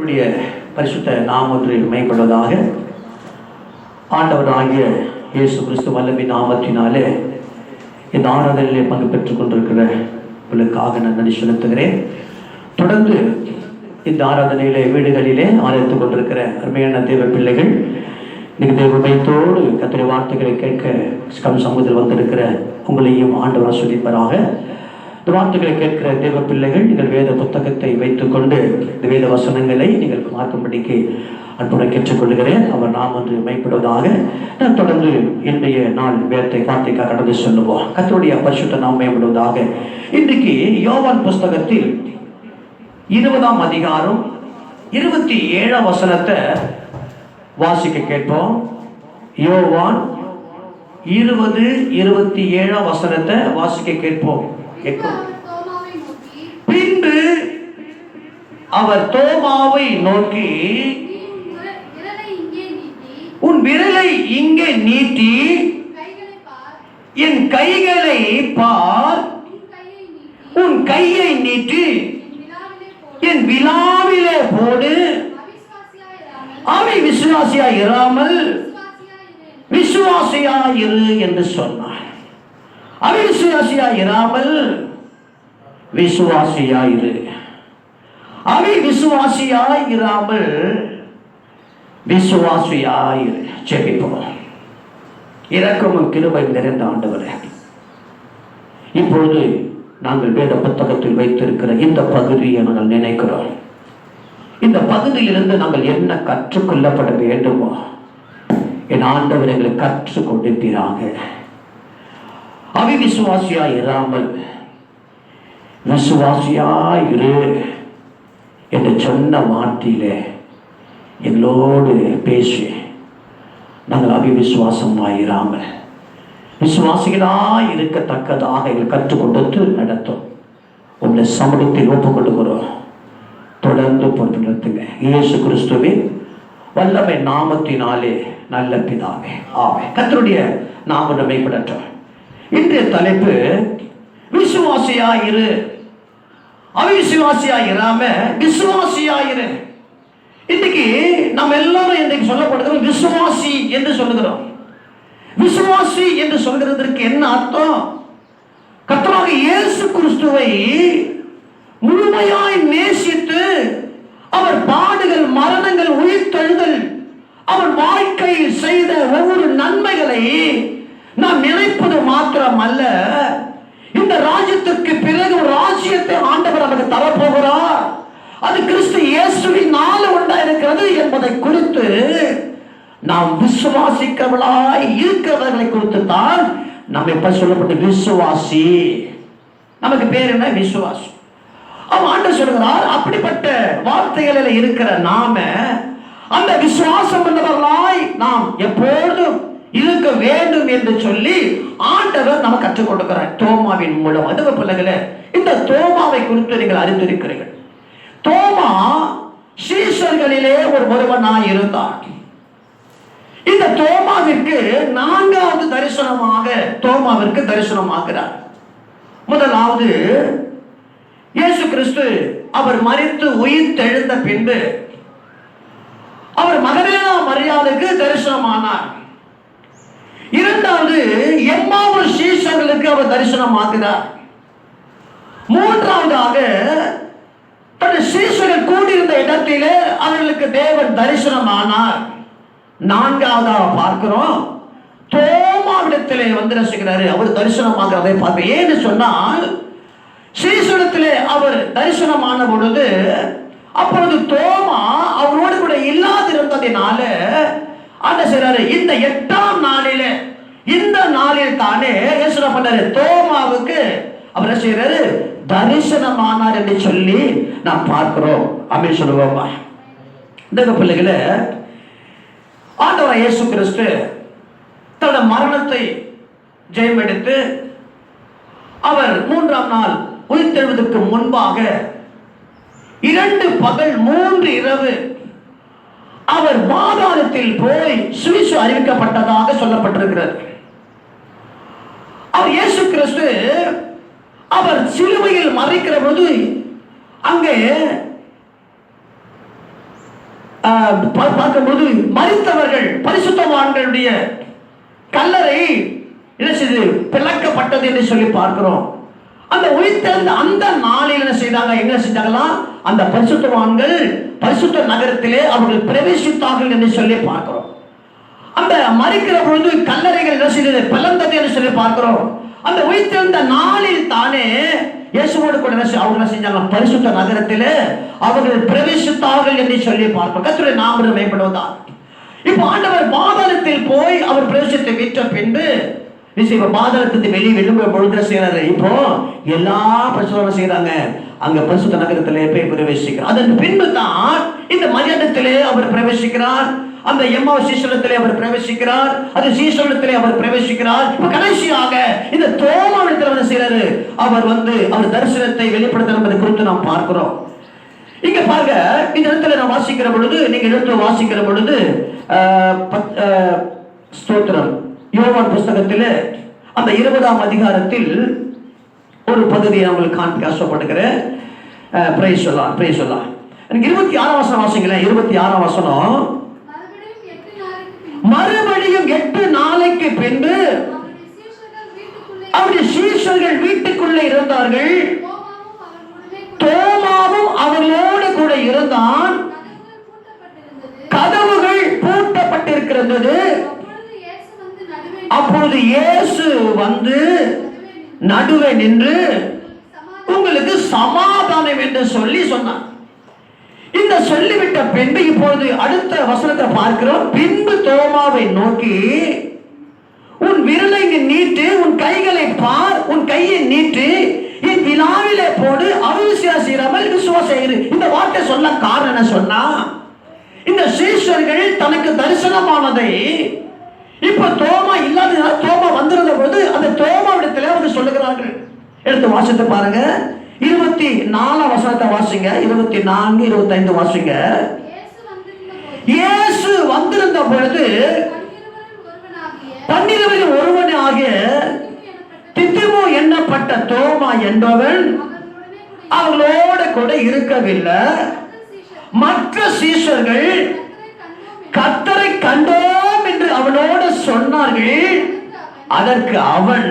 என்னுடைய பரிசுத்த நாமத்தில் மேம்படுவதாக. ஆண்டவராகிய இயேசு கிறிஸ்து வல்லமையின் நாமத்தினாலே இந்த ஆராதனையிலே பங்கு பெற்றுக் கொண்டிருக்கிற உங்களுக்காக நான் நன்றி செலுத்துகிறேன். தொடர்ந்து இந்த ஆராதனையிலே வீடுகளிலே ஆராய்த்துக் கொண்டிருக்கிற அருமையான தேவ பிள்ளைகள், இன்னைக்கு தேவபயத்தோடு கர்த்தருடைய வார்த்தைகளை கேட்க சமூகத்தில் வந்திருக்கிற உங்களையும் ஆண்டவர் ஆசீர்வதிப்பாராக. இந்த வார்த்தைகளை கேட்கிற தேவ பிள்ளைகள், நீங்கள் வேத புத்தகத்தை வைத்துக்கொண்டு இந்த வேத வசனங்களை நீங்கள் பார்க்கும்படிக்கு அன்புடன் கேட்டுக்கொள்கிறேன். அவர் நாம் ஒன்று மைப்படுவதாக. நான் தொடர்ந்து இன்றைய நாள் வார்த்தைக்காக கடந்து சொல்லுவோம். கர்த்தருடைய பரிசுத்த நாம் மேம்படுவதாக. இன்றைக்கு யோவான் புஸ்தகத்தில் 20ஆம் அதிகாரம் 27ஆம் வசனத்தை வாசிக்க கேட்போம். யோவான் 20:27ஆம் வசனத்தை வாசிக்க கேட்போம். பின்பு அவர் தோமாவை நோக்கி, உன் விரலை இங்கே நீட்டி என் கைகளை பார், உன் கையை நீட்டி என் விலாவிலே போடு, அவை விசுவாசியாய் இராமல் விசுவாசியாயிரு என்று சொன்னார். அவிசுவாசியாய் இராமல் விசுவாசியாயிரு. அவிசுவாசியாய் இராமல் விசுவாசியாயிரு. ஜெபிப்போம். இரக்கமும் கிருபையும் நிறைந்த ஆண்டவரே, இப்பொழுது நாங்கள் வேத புத்தகத்தில் வைத்திருக்கிற இந்த பகுதியை நாங்கள் நினைக்கிறோம். இந்த பகுதியிலிருந்து நாங்கள் என்ன கற்றுக்கொள்ளப்பட வேண்டுமோ என் ஆண்டவர் எங்களுக்கு கற்றுக் கொண்டிருப்பீராக. அவிசுவாசியாய் இராமல் விசுவாசியாய் இரு என்று சொன்ன வார்த்தையிலே எங்களோடு பேசி நாங்கள் அவிசுவாசமாய் இராமல் விசுவாசிகளாய் இருக்கத்தக்கதாக எங்கள் கற்றுக் கொடுத்து நடத்தும் உங்களை சமூகத்தில் ஒப்புக் கொடுக்கிறோம். தொடர்ந்து பொறுப்பு நடத்துங்க. இயேசு கிறிஸ்துவின் வல்லமை நாமத்தினாலே நல்ல பிதாவே, ஆமென். கர்த்தருடைய நாமம் மேம்படட்டும். இன்றைய தலைப்பு விசுவாசியாயிரு. அவிசுவாசியாய் இராம விசுவாசியாயிரு. இன்னைக்கு நம்ம எல்லாரும் இன்றைக்கு சொல்லப்படுகிறோம் விசுவாசி என்று சொல்லுகிறோம். விசுவாசி என்று சொல்கிறதற்கு என்ன அர்த்தம்? கர்த்தராகிய இயேசு கிறிஸ்துவை முழுமையாய் நேசித்து அவர் பாடுகள், மரணங்கள், உயிர்த்தெழுதல், அவர் வாழ்க்கையில் செய்த ஒவ்வொரு நன்மைகளை நாம் நினைப்பது மாத்திரம் அல்ல, இந்த ராஜ்யத்திற்கு பிறகு ஒரு ராஜ்யத்தை ஆண்டவர் நமக்கு தரப்போகிறார், அது கிறிஸ்து இயேசுவினால உண்டாயிருக்கிறது என்பதை குறித்து நாம் விசுவாசிக்கிறவர்களாய் இருக்கிறவர்களை குறித்து தான் நம்ம இப்ப சொல்லப்பட்ட விசுவாசி. நமக்கு பேர் என்ன? விசுவாசி. அவன் ஆண்டு சொல்கிறார், அப்படிப்பட்ட வார்த்தைகளில் இருக்கிற நாம அந்த விசுவாசம் உள்ளவர்களாய் நாம் எப்பொழுதும் இருக்க வேண்டும் என்று சொல்லி ஆண்டவர் நமக்கு கற்றுக் கொடுக்கிறார் தோமாவின் மூலம். அதுவ பிள்ளைகளே, இந்த தோமாவை குறித்து நீங்கள் அறிந்திருக்கிறீர்கள். தோமா சீஷர்களிலே ஒருவனாய் இருந்தார். இந்த தோமாவிற்கு 4வது தரிசனமாக தோமாவிற்கு தரிசனமாகிறார். முதலாவது இயேசு கிறிஸ்து அவர் மரித்து உயிர் தெழுந்த பின்பு அவர் மகதலேனா மரியாளுக்கு தரிசனமானார். இரண்டாவது எம்மாவூர் சீஷர்களுக்கு அவர் தரிசனமாகிறார். மூன்றாவதாக தன் சீஷர்கள் கூடியிருந்த இடத்திலே அவர்களுக்கு தேவன் தரிசனமானார். நான்காவதாக பார்க்கிறோம், தோமாவிடத்திலே வந்து ரசிக்கிறாரு, அவர் தரிசனமாக அதை பார்க்க. ஏன்னு சொன்னால் சீஷரிடத்திலே அவர் தரிசனமான பொழுது அப்பொழுது தோமா அவரோடு கூட இல்லாதிருந்ததினால என்ன செய்றாரு, இந்த 8ஆம் நாளில இந்த நாளில் தானே என்ன பண்ணாரு, தோமாவுக்கு அவர் என்ன செய்றாரு, தரிசனமானார் என்று சொல்லி நாம் பார்க்கிறோம். அப்படி சொல்லுவோமா? இந்த பிள்ளைகளை ஆண்டவர் இயேசு கிறிஸ்து தன்னுடைய மரணத்தை ஜெயம் எடுத்து அவர் 3ஆம் நாள் உயிர்த்தெழுவதற்கு முன்பாக 2 பகல் 3 இரவு அவர் பாதாளத்தில் போய் சுவிசேஷம் அறிவிக்கப்பட்டதாக சொல்லப்பட்டிருக்கிறது. அவர் இயேசு கிறிஸ்து அவர் சிலுவையில் மறிக்கிற போது அங்கே பார்க்கும்போது மரித்தவர்கள் பரிசுத்தவான்களுடைய கல்லறை என்ன செய்து பிளக்கப்பட்டது என்று சொல்லி பார்க்கிறோம். அந்த உயிர்த்தெழுந்த அந்த நாளில் என்ன செய்தாங்க, என்ன செஞ்சாங்களா, அந்த பரிசுத்தவான்கள் பரிசுத்த நகரத்திலே அவர்கள் பிரவேசித்தார்கள் என்று சொல்லி பார்க்கிறோம். அந்த மரிக்கிற பொழுது கல்லறைகள் என்ன செய்தது, பிளந்தது என்று சொல்லி பார்க்கிறோம். அந்த உயிர்த்தெழுந்த நாளில் தானே இயேசுவோடு கூட அவங்க என்ன செஞ்சாங்க, பரிசுத்த நகரத்திலே அவர்கள் பிரவேசித்தார்கள் என்று சொல்லி பார்க்கிறோம். கர்த்தருடைய நாமம் மேம்படுவதாக. இப்போ ஆண்டவர் பாதாளத்தில் போய் அவர் பிரவேசித்தை விட்ட பின்பு பாதாளத்துக்கு வெளியே எழும்பும் பொழுது செய்யறாரு. இப்போ எல்லா பரிசுத்தம் செய்யறாங்க, அங்க பரிசுத்த நகரத்திலே போய் பிரவேசிக்கிறார். அதன் பின்பு தான் இந்த மரியாதத்திலே அவர் பிரவேசிக்கிறார். அந்த எம்மாவு சீசனத்திலே அவர் பிரவேசிக்கிறார். அது சீசனத்திலே அவர் பிரவேசிக்கிறார். இப்ப கடைசியாக இந்த தோமாவிடத்தில் என்ன செய்யறாரு, அவர் அவர் தரிசனத்தை வெளிப்படுத்த என்பதை குறித்து நாம் பார்க்கிறோம். இங்க பாருங்க, இந்த இடத்துல நான் வாசிக்கிற பொழுது, நீங்க எடுத்து வாசிக்கிற பொழுது ஸ்தோத்திரம், யோவான் புஸ்தகத்தில் அந்த 20ஆம் அதிகாரத்தில் ஒரு பகுதியை உங்களுக்கு காண்பிக்க ஆசைப்படுகிறேன். பிரைஸ் சொல்லலாம், பிரைஸ் சொல்லலாம். எனக்கு 26ஆம் வசனம் வாசிங்களேன். 26ஆம் வசனம், மறுபடியும் 8 நாளைக்கு பின்பு அவருடைய சீஷர்கள் வீட்டுக்குள்ளே இருந்தார்கள். தோமாவும் அவர்களோடு கூட இருந்தான். கதவுகள் பூட்டப்பட்டிருக்கிறது. அப்பொழுது இயேசு நடுவே நின்று உங்களுக்கு சமாதானம் என்று சொல்லி சொன்னார். இந்த சொல்லிவிட்ட பின்பு இப்பொழுது அடுத்த வசனத்தை பார்க்கிறோம். பின்பு தோமாவை நோக்கி, உன் விரலை நீட்டு, உன் கைகளை பார், உன் கையை நீட்டு, என் விழாவிலே போடு, அவிசுவாசியாமல் விசுவாசியிரு. இந்த வார்த்தை சொல்ல காரணம் என்ன சொன்னா, இந்த சீஷர்கள் தனக்கு தரிசனமானதை இப்ப தோமா இல்லாத தோமா வந்திருந்த போது அந்த தோமாவிடத்தில் அவங்க சொல்லுகிறார்கள். எடுத்து வாசித்து பாருங்க. 24ஆம் வசனத்தை வாசிங்க. 24, 25 வாசிங்க. இயேசு வந்திருந்த பொழுது 12 ஒருவனாகிய திதிமு எண்ணப்பட்ட தோமா என்பவன் அவர்களோடு கூட இருக்கவில்லை. மற்ற சீஷர்கள் கர்த்தரை கண்டோம் என்று அவனோடு சொன்னார்கள். அதற்கு அவன்,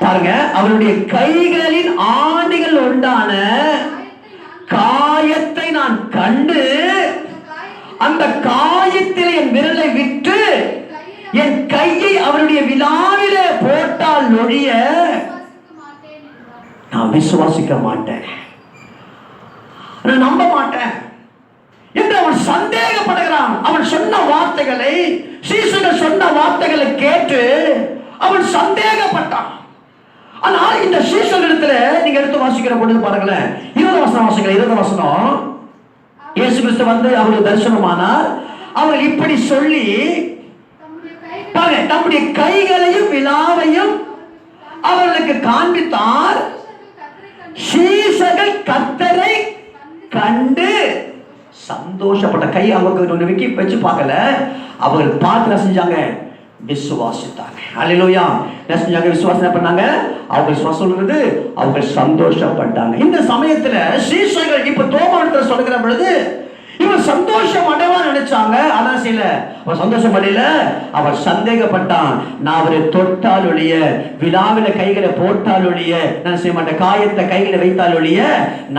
பாருங்க, அவருடைய கைகளின் ஆணிகள் உண்டான காயத்தை நான் கண்டு அந்த காயத்தில் என் விரலை விட்டு என் கையை அவருடைய விழாவிலே போட்டால் ஒழிய நான் விசுவாசிக்க மாட்டேன், நான் நம்ப மாட்டேன் என்று அவன் சந்தேகப்படுகிறான். அவன் சொன்ன வார்த்தைகளை, சீசர்கள் சொன்ன வார்த்தைகளை கேட்டு அவன் சந்தேகப்பட்டான். ஆனால் இந்த சீசர்களிடத்துல நீங்க எடுத்து வாசிக்கிற பொழுது பாருங்களேன், 20 வசனம் வாசிக்கிறேன். 20 வசனம், இயேசு கிறிஸ்து அவருக்கு தரிசனமானார். அவர் இப்படி சொல்லி பாருங்க, தம்முடைய கைகளையும் விழாவையும் அவர்களுக்கு காண்பித்தார். சீசர்கள் கர்த்தரை கண்டு சந்தோஷப்பட்ட. கை அவங்க வச்சு பார்க்கல, அவர்கள் பார்த்து செஞ்சாங்க, விசுவாசித்தாங்க. அல்லேலூயா. செஞ்சாங்க, விசுவாசம் பண்ணாங்க. அவங்க விசுவாசம் சொல்றது, அவங்க சந்தோஷப்பட்டாங்க. இந்த சமயத்துல சீஷர்கள் இப்ப தோமாவிடத்தில் சொல்லுகிற பொழுது இவன் சந்தோஷம் அடைவான்னு நினைச்சாங்க. அதான் செய்யல, அவன் சந்தோஷம் அடையல. அவன் சந்தேகப்பட்டான். நான் அவரை தொட்டால் ஒழிய, விழாவில கைகளை போட்டால் ஒழிய நான் செய்ய மாட்டேன், காயத்தை கையில வைத்தால் ஒழிய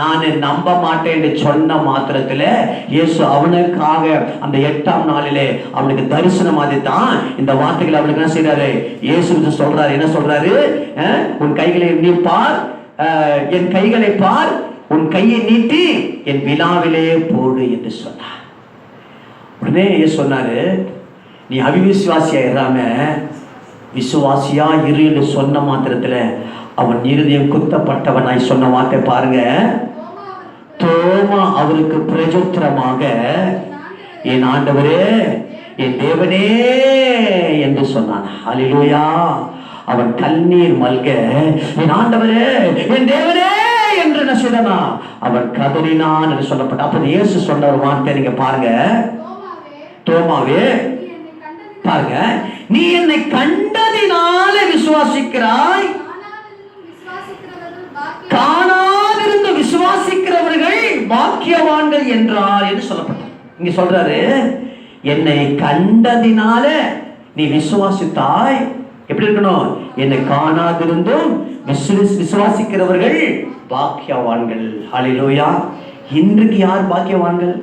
நான் நம்ப மாட்டேன் என்று சொன்ன மாத்திரத்துல இயேசு அவனுக்காக அந்த 8ஆம் நாளிலே அவனுக்கு தரிசனம் தான் இந்த வார்த்தைகளை அவனுக்கு என்ன செய்யறாரு, இயேசு சொல்றாரு. என்ன சொல்றாரு, உன் கைகளை நீ பார், என் கைகளை பார், உன் கையை நீட்டி என் விழாவிலே போடு என்று சொன்னார். உடனே சொன்னாரு, நீ அவிவிசுவாசியா இராம விசுவாசியா இரு என்று சொன்ன மாத்திரத்துல அவன் இருதயம் குத்தப்பட்டவனாய் சொன்ன வார்த்தை பாருங்க. தோமா அவருக்கு பிரஜோத்திரமாக, என் ஆண்டவரே, என் தேவனே என்று சொன்னான். அல்லேலூயா. அவன் கண்ணீர் மல்க, என் ஆண்டவரே, என் தேவனே என்று என்ன செய்தனா, அவன் கதறினான் என்று சொல்லப்பட்ட. அப்ப இயேசு சொன்ன ஒரு வார்த்தை நீங்க பாருங்க, தோமாவே, பாருங்க, நீ என்னை கண்டதினால விசுவாசிக்கிறாய், காணாதிருந்து விசுவாசிக்கிறவர்கள் பாக்கியவான்கள் என்றார் என்று சொல்லப்பட்டது. இங்க சொல்றாரு, என்னை கண்டதினால நீ விசுவாசித்தாய். எப்படி இருக்கணும்? என்னை காணாதிருந்தும் விசுவாசிக்கிறவர்கள் பாக்கியவான்கள். ஹல்லேலூயா. இன்றைக்கு யார் பாக்கியவான்கள்?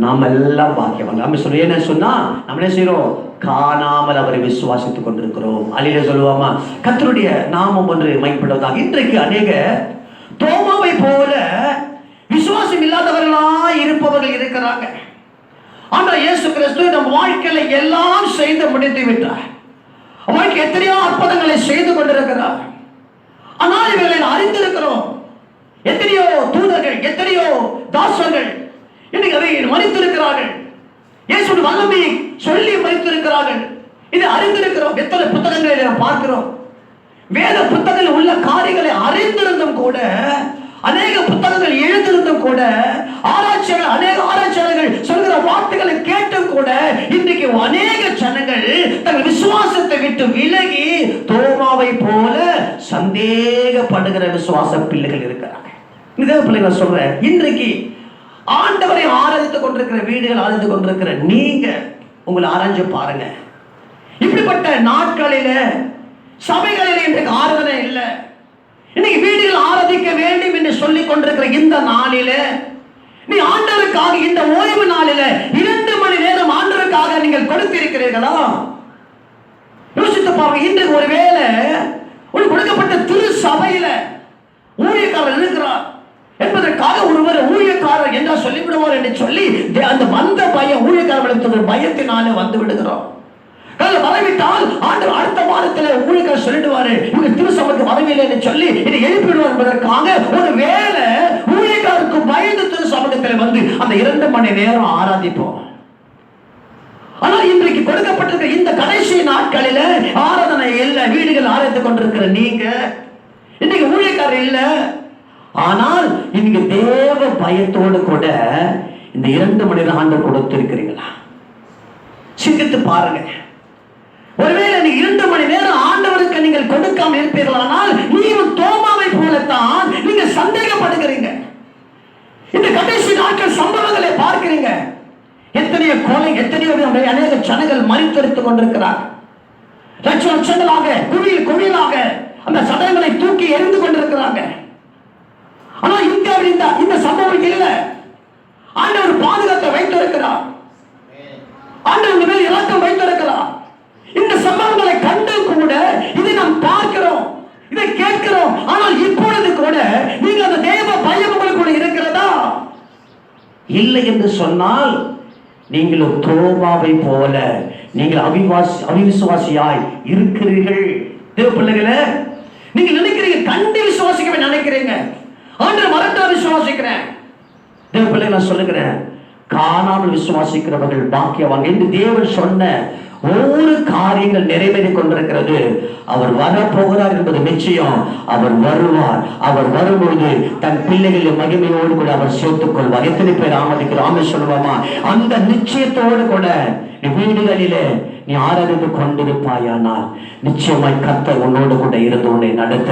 நாம் எல்லாம் பாக்கியவான்கள். நம்ம சொல்ல என்ன சொன்னா, நம்ம என்ன செய்யறோம்? காணாமல் அவரை விசுவாசித்துக் கொண்டிருக்கிறோம். அல்லேலூயா சொல்லுவாமா? கர்த்தருடைய நாமம் ஒன்று மகிமைப்படுவதாக. இன்றைக்கு அநேக தோமாவை போல விசுவாசம் இல்லாதவர்களாய் இருப்பவர்கள் இருக்கிறாங்க. ஆனால் இயேசு கிறிஸ்து நம் வாழ்க்கையில எல்லாம் செய்து முடித்து விட்டார். வாழ்க்கை எத்தனையோ அற்புதங்களை செய்து கொண்டிருக்கிறார். ஆனால் இவர்களை அறிந்திருக்கிறோம். எத்தனையோ தூதர்கள், எத்தனையோ தாசர்கள் இன்னைக்கு அதை மறித்திருக்கிறார்கள். இயேசுவின் வல்லமையை சொல்லி மறித்திருக்கிறார்கள். இதை அறிந்திருக்கிறோம். எத்தனை புத்தகங்களை நாம் பார்க்கிறோம். வேத புத்தகத்தில் உள்ள காரியங்களை அறிந்திருந்தும் கூட, அநேக புத்தகங்கள் எழுந்திருந்தும் கூட, ஆராய்ச்சியாளர்கள் அநேக ஆராய்ச்சியாளர்கள் சொல்கிற வார்த்தைகளை கேட்டும் கூட, இன்றைக்கு அநேக ஜனங்கள் தங்கள் விசுவாசத்தை விட்டு விலகி தோமாவை போல சந்தேகப்படுகிற விசுவாச பிள்ளைகள் இருக்கிறாங்க. இதே பிள்ளைகள் சொல்றேன், இன்றைக்கு ஆண்டவரை ஆராய்ந்து கொண்டிருக்கிற வீடுகள், ஆராய்ந்து கொண்டிருக்கிற நீங்க உங்களை ஆராய்ஞ்சு பாருங்க. இப்படிப்பட்ட நாட்களில சபைகளில் இன்றைக்கு ஆராதனை இல்லை. இன்னைக்கு வீடுகள் ஆராதிக்க வேண்டும் என்று சொல்லிக் கொண்டிருக்கிற இந்த நாளில, நீ ஆண்டவருக்காக இந்த ஓய்வு நாளில 2 மணி நேரம் ஆண்டவருக்காக நீங்கள் கொடுத்திருக்கிறீர்களா? யோசித்து பாருங்க. இன்றைக்கு ஒருவேளை ஒரு கொடுக்கப்பட்ட திரு சபையில ஊழியக்காரர் இருக்கிறார் என்பதற்காக ஒருவர் ஊழியக்காரர் என்றா சொல்லிவிடுவார் என்று சொல்லி அந்த வந்த பயம், ஊழியக்காரர்களுக்கு பயத்தினாலே வந்து விடுகிறோம். வரவிட்டால் ஆண்டவர் அடுத்த வாரத்தில் ஊழியக்காரர் சொல்லிடுவாரு, இவங்க திருசபைக்கு வரவில்லை என்று சொல்லி இதை எழுப்பிடுவார் என்பதற்காக ஒரு வேளை ஊழியக்காரருக்கு பயந்து திருசபையில் வந்து அந்த 2 மணி நேரம் ஆராதிப்போம். ஆனால் இன்றைக்கு கொடுக்கப்பட்டிருக்கிற இந்த கடைசி நாட்களில ஆராதனை இல்லை. வீடுகள் ஆராய்ந்து கொண்டிருக்கிற நீங்க இன்னைக்கு ஊழியக்காரர் இல்லை. ஆனால் இங்க தேவ பயத்தோடு கூட இந்த 2 மணி நேரம் ஆண்டவர் கொடுத்திருக்கிறீங்களா? சிந்தித்து பாருங்க. ஒருவேளை நீ 2 மணி நேரம் ஆண்டவருக்கு நீங்கள் கொடுக்காம இருப்பீர்களானால் நீயும் தோமாவை போலத்தான் நீங்க சந்தேகப்படுகிறீங்க. இந்த கடைசி நாட்கள் சம்பவங்களை பார்க்கிறீங்க. எத்தனையோ கொலை, எத்தனையோ அநேக ஜனங்கள் மறித்தெடுத்துக் கொண்டிருக்கிறார். லட்சம் லட்சங்களாக குவியல் குவியலாக அந்த சடலங்களை தூக்கி எறிந்து கொண்டிருக்கிறாங்க. ஆனா இந்தியாவில் இந்த சம்பவம் இல்லை. ஆண்டவர் பாதுகாத்தை வைத்திருக்கிறார். ஆண்டவர் மேல் இலக்கம் வைத்திருக்கிறார். இந்த சம்பவங்களை கண்டு கூட இதை நாம் பார்க்கிறோம், இதை கேட்கிறோம். ஆனால் இப்பொழுது கூட நீங்கள் அந்த தேவ பயம் உங்களுக்குள்ள இருக்கிறதா? இல்லை என்று சொன்னால் நீங்களும் தோமாவை போல நீங்கள் அவிசுவாசியாய் இருக்கிறீர்கள். தேவ பிள்ளைகளே, நீங்க நினைக்கிறீங்க கண்டு விசுவாசிக்க நினைக்கிறீங்க. ஆண்டவர் வரட்டா விசுவாசிக்கிறேன். தேவ பிள்ளைகளை நான் சொல்லுகிறேன், காணாமல் விசுவாசிக்கிறவர்கள் பாக்கியவான் என்று தேவன் சொன்ன ஒவ்வொரு காரியங்கள் நிறைவேறிக் கொண்டிருக்கிறது. அவர் வரப்போகிறார் என்பது நிச்சயம். அவர் வருவார். அவர் வரும்பொழுது தன் பிள்ளைகளின் மகிமையோடு கூட அவர் சேர்த்துக் கொள்வார். எத்தனை பேர் ஆமதிக்கிறோம் சொல்லுவாமா? அந்த நிச்சயத்தோடு கூட நீ வீடுகளிலே நீ ஆராதித்து கொண்டிருப்பாயானால் நிச்சயமாய் கர்த்தர் உன்னோடு கூட இருந்து உன்னை நடத்த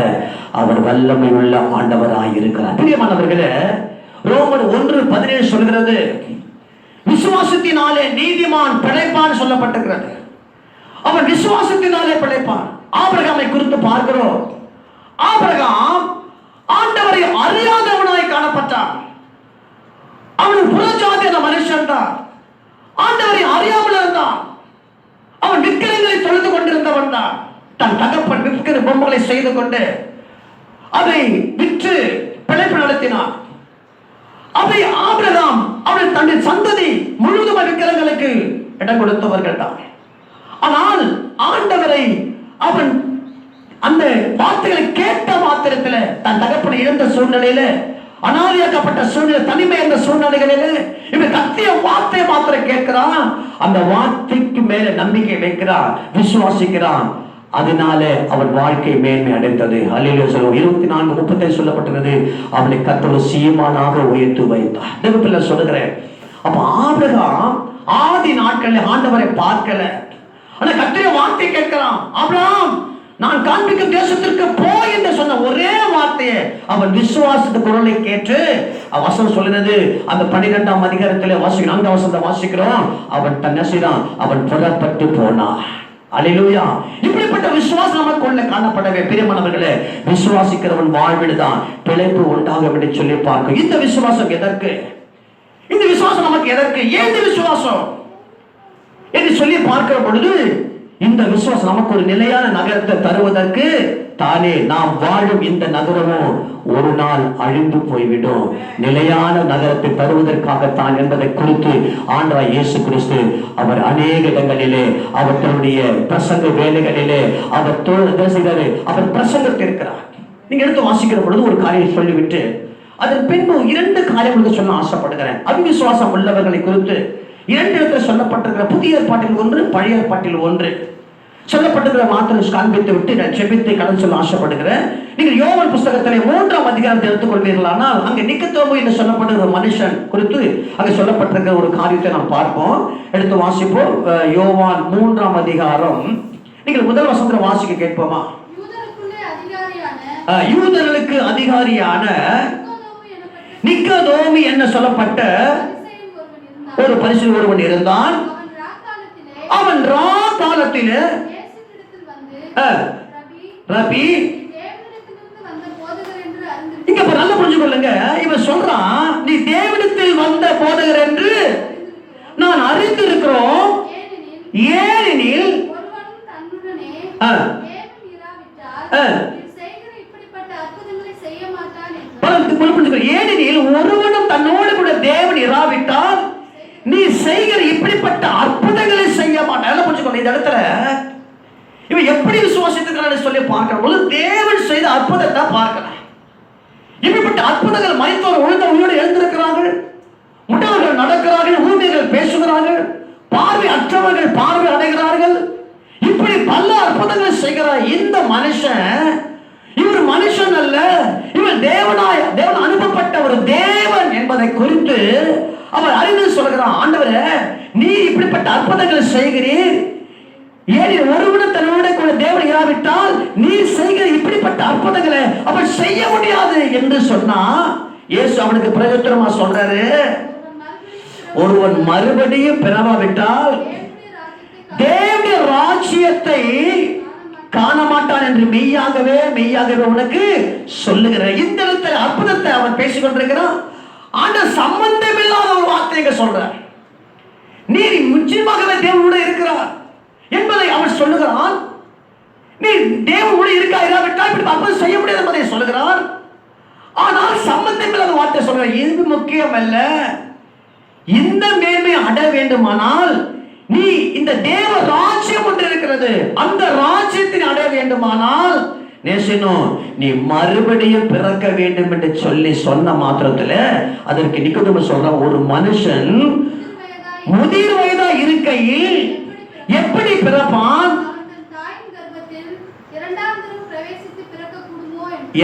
அவர் வல்லமை உள்ள ஆண்டவராய் இருக்கிறார். பிரியமானவர்களே, ரோமர் 1:17 சொல்கிறது, விசுவாசத்தினாலே நீதிமான் பிழைப்பான் சொல்லப்பட்டிருக்கிறது. அவன் விசுவாசத்தினாலே பிழைப்பான். ஆபிரகாமை குறித்து பார்க்கிறோம். ஆபிரகாம் ஆண்டவரை அறியாதவனாய் காணப்பட்டான். அவன் புறஜாதியான மனுஷன் தான். ஆண்டவரை அறியாமல் இருந்தான். அவன் விக்கிரங்களை தொழுது கொண்டிருந்தவன் தான். தன் தகப்பன் விக்கிர பொம்மைகளை செய்து கொண்டு அதை விற்று பிழைப்பு நடத்தினான். அவை ஆபிரகாம் அவன் தன்னுடைய சந்ததி முழுதும் விக்கிரங்களுக்கு இடம் கொடுத்தவர்கள் தான். ஆனால் ஆண்டவரை அவன் அந்த வார்த்தைகளை கேட்ட மாத்திரத்தில் தன் தகப்பனை இழந்த சூழ்நிலையில, அனாதையாக்கப்பட்ட சூழ்நிலை, தனிமை என்ற சூழ்நிலைகளில் இவன் கத்திய வார்த்தை மாத்திரம் கேட்கிறான். அந்த வார்த்தைக்கு மேல நம்பிக்கை வைக்கிறான், விசுவாசிக்கிறான். அதனால அவன் வாழ்க்கை மேன்மை அடைந்தது. அல்லேலூயா சொல்லுவோம். 24:35 சொல்லப்பட்டிருக்கிறது, அவனை கர்த்தர் சீமானாக உயர்த்தி வைத்தார். தேவப்பிள்ளை சொல்லுகிறேன். அப்ப ஆபிரகாம் ஆதி நாட்களில் ஆண்டவரை பார்க்கல, ஆனா கர்த்தருடைய வார்த்தை கேட்கிறான். ஆபிரகாம் நான் காண்பிக்கும் தேசத்திற்கு போ என்று சொன்ன ஒரே வார்த்தையை அவன் விசுவாசத்து குரலை கேட்டு வசனம் சொல்லுறது. அந்த 12ஆம் அதிகாரத்திலே வாசிக்கிறோம், 4ஆம் வசனத்தை வாசிக்கிறோம். அவன் தன்னை செய்தான், அவன் புறப்பட்டு போனான். அல்லேலூயா. இப்படிப்பட்ட விசுவாசம் நமக்குள்ள காணப்படவே பிரியமானவர்களே, விசுவாசிக்கிறவன் வாழ்வில்தான் பிழைப்பு உண்டாகும் என்று சொல்லி பார்க்க. இந்த விசுவாசம் எதற்கு? இந்த விசுவாசம் நமக்கு எதற்கு? ஏன் இந்த விசுவாசம் என்று சொல்லி பார்க்கிற பொழுது, இந்த விசுவாசம் நமக்கு ஒரு நிலையான நகரத்தை தருவதற்கு தானே. நாம் வாழும் இந்த நகரமும் ஒரு நாள் அழிந்து போய்விடும். நிலையான நகரத்தை தருவதற்காகத்தான் என்பதை குறித்து ஆண்டவர் இயேசு கிறிஸ்து அவர் அநேக இடங்களிலே அவர் தன்னுடைய பிரசங்க வேலைகளிலே அவர் பிரசங்கத்திருக்கிறார். நீங்க எடுத்து வாசிக்கிற பொழுது ஒரு காரியம் சொல்லிவிட்டு அதன் பின்பு 2 காரியங்களுக்கு சொல்ல ஆசைப்படுகிறேன். அவிசுவாசம் உள்ளவர்களை குறித்து 2 இடத்துல சொல்லப்பட்டிருக்கிற புதிய ஏற்பாட்டில் ஒன்று, பழைய ஏற்பாட்டில் ஒன்று சொல்லப்பட்டிருக்கிற மாத்திரம் காண்பித்து விட்டு நான் செபித்தை கடன் சொல்ல ஆசைப்படுகிறேன். நீங்கள் யோவான் புஸ்தகத்திலே 3ஆம் அதிகாரத்தை எடுத்துக்கொள்வீர்களானால் அங்கே நிக்கதோமு என்று சொல்லப்படுகிற மனுஷன் குறித்து அங்கே சொல்லப்பட்டிருக்கிற ஒரு காரியத்தை நாம் பார்ப்போம். எடுத்து வாசிப்போம். யோவான் 3ஆம் அதிகாரம். நீங்கள் முதல் வசனத்தில் வாசிக்க கேட்போமா? யூதர்களுக்கு அதிகாரியான நிக்கதோமு என்ன சொல்லப்பட்ட ஒரு பரிசேயன் ஒருவன் இருந்தான். அவன் ராக்காலத்திலே ரபி, இங்க நல்லா புரிஞ்சுக்கொள்ளுங்க. இவன் சொல்றான், நீ தேவனிடத்தில் வந்த போதகர் என்று நான் அறிந்திருக்கிறோம். ஏனெனில் ஏனெனில் ஒருவனும் தன்னோடு கூட தேவன் இராவிட்டால் நீ செய்கிற இப்படிப்பட்ட அற்புதங்களை செய்ய மாட்டான். புரிஞ்சுக்கணும். இந்த இடத்துல இவன் எப்படி விசுவாசித்திருக்கிறான்னு சொல்லி பார்க்கணும் போது தேவன் செய்த அற்புதத்தை பார்க்கலாம். இப்படிப்பட்ட அற்புதங்கள் மனிதர் உழுந்த உயிரோடு எழுந்திருக்கிறார்கள், முட்டவர்கள் நடக்கிறார்கள், ஊமையர்கள் பேசுகிறார்கள், பார்வை அற்றவர்கள் பார்வை அடைகிறார்கள். இப்படி பல அற்புதங்களை செய்கிறார் இந்த மனுஷன். இவர் மனுஷன் அல்ல, இவர் தேவன் அனுப்பப்பட்ட ஒரு தேவன் என்பதை குறித்து அவர் அறிந்து சொல்கிறான். ஆண்டவரே, நீ இப்படிப்பட்ட அற்புதங்களை செய்கிறீர், ஏன் ஒருவனும் தன்னோட கூட தேவன் இராவிட்டால் நீ செய்கிற இப்படிப்பட்ட அற்புதங்களை அவர் செய்ய முடியாது என்று சொன்னா, இயேசு அவனுக்கு பிரயோஜனமா சொல்றாரு, ஒருவன் மறுபடியும் பிறவாவிட்டால் தேவனுடைய ராஜ்யத்தை காண மாட்டான் என்று மெய்யாகவே உனக்கு சொல்லுகிறேன். இந்த இடத்துல அற்புதத்தை அவன் பேசிக் கொண்டிருக்கிறான். ஆண்டவர் சம்பந்தமில்லாத ஒரு வார்த்தையை சொல்றார். நீ நிச்சயமாகவே தேவனோட இருக்கிறார் என்பதை அவன் சொல்லுகிறான். நீ தேவனோட இருக்கா இராவிட்டால் இப்படி அற்புதம் செய்ய முடியாது என்பதை சொல்லுகிறான். ஆனால் சம்பந்தமில்லாத வார்த்தை சொல்றார். இது முக்கியம் அல்ல. இந்த மேன்மை அடைய வேண்டுமானால் நீ இந்த தேவ ராஜ்யம் ஒன்று இருக்கிறது, அந்த ராஜ்யத்தை அடைய வேண்டுமானால் நேசனும் நீ மறுபடியும் பிறக்க வேண்டும் என்று சொல்லி சொன்ன மாத்திரத்துல அதற்கு நிக்கதோமு சொல்றான், ஒரு மனுஷன் முதிர் வயதா இருக்கையில் எப்படி பிறப்பான்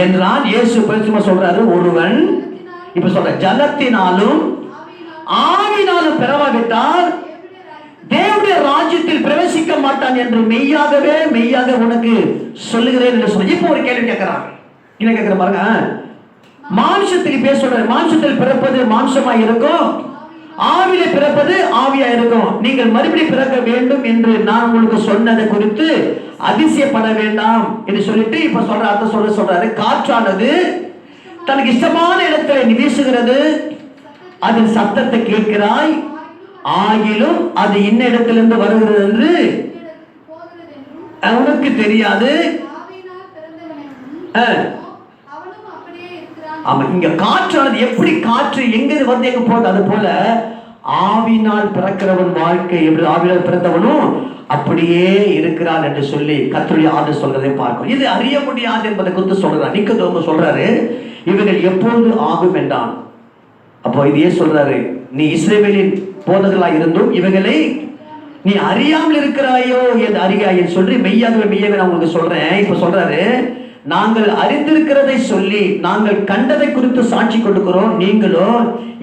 என்றான். இயேசு பரிசுத்தமா சொல்றாரு, ஒருவன் இப்ப சொல்ற ஜலத்தினாலும் ஆவினாலும் பிறவாவிட்டால் தேவனுடைய ராஜ்யத்தில் பிரவேசிக்க மாட்டான் என்று மெய்யாக உனக்கு சொல்லுகிறேன் என்று சொல்லி. இப்போ ஒரு கேள்வி கேட்கிறான். என்ன கேட்கிற பாருங்க, மாம்சத்தில் பேசுற, மாம்சத்தில் பிறப்பது மாம்சமா இருக்கும், ஆவியில பிறப்பது ஆவியா இருக்கும். நீங்கள் மறுபடியும் பிறக்க வேண்டும் என்று நான் உங்களுக்கு சொன்னதை குறித்து அதிசயப்பட வேண்டாம் என்று சொல்லிட்டு இப்ப சொல்ற அர்த்தம் சொல்றாரு. காற்றானது தனக்கு இஷ்டமான இடத்துல வீசுகிறது, அதன் சத்தத்தை கேட்கிறாய், ஆகிலும் அது இன்ன இடத்திலிருந்து வருகிறது என்று அவனுக்கு தெரியாது. ஆமா, இங்க காற்றானது எப்படி, காற்று எங்க வந்து எங்க போகுது, அது போல ஆவினால் பிறக்கிறவன் வாழ்க்கை எப்படி ஆவினால் பிறந்தவனும் அப்படியே இருக்கிறான் என்று சொல்லி கர்த்தருடைய ஆண்டவர் சொல்றதை பார்க்கும். இது அறிய முடியாது என்பதை குறித்து சொல்றார். நிக்கதோமு சொல்றாரு, இவைகள் எப்போது ஆகும் என்றான். அப்போ இதையே சொல்றாரு, நீ இஸ்ரவேலின் போதகர்களாய் இருந்தும் இவைகளை நீ அறியாமல் இருக்கிறாயோ என்று அறியாய் சொல்லி மெய்யாகவே நான் உங்களுக்கு சொல்றேன். இப்ப சொல்றாரு, நாங்கள் அறிந்திருக்கிறதை சொல்லி நாங்கள் கண்டதை குறித்து சாட்சி கொடுக்கிறோம், நீங்களோ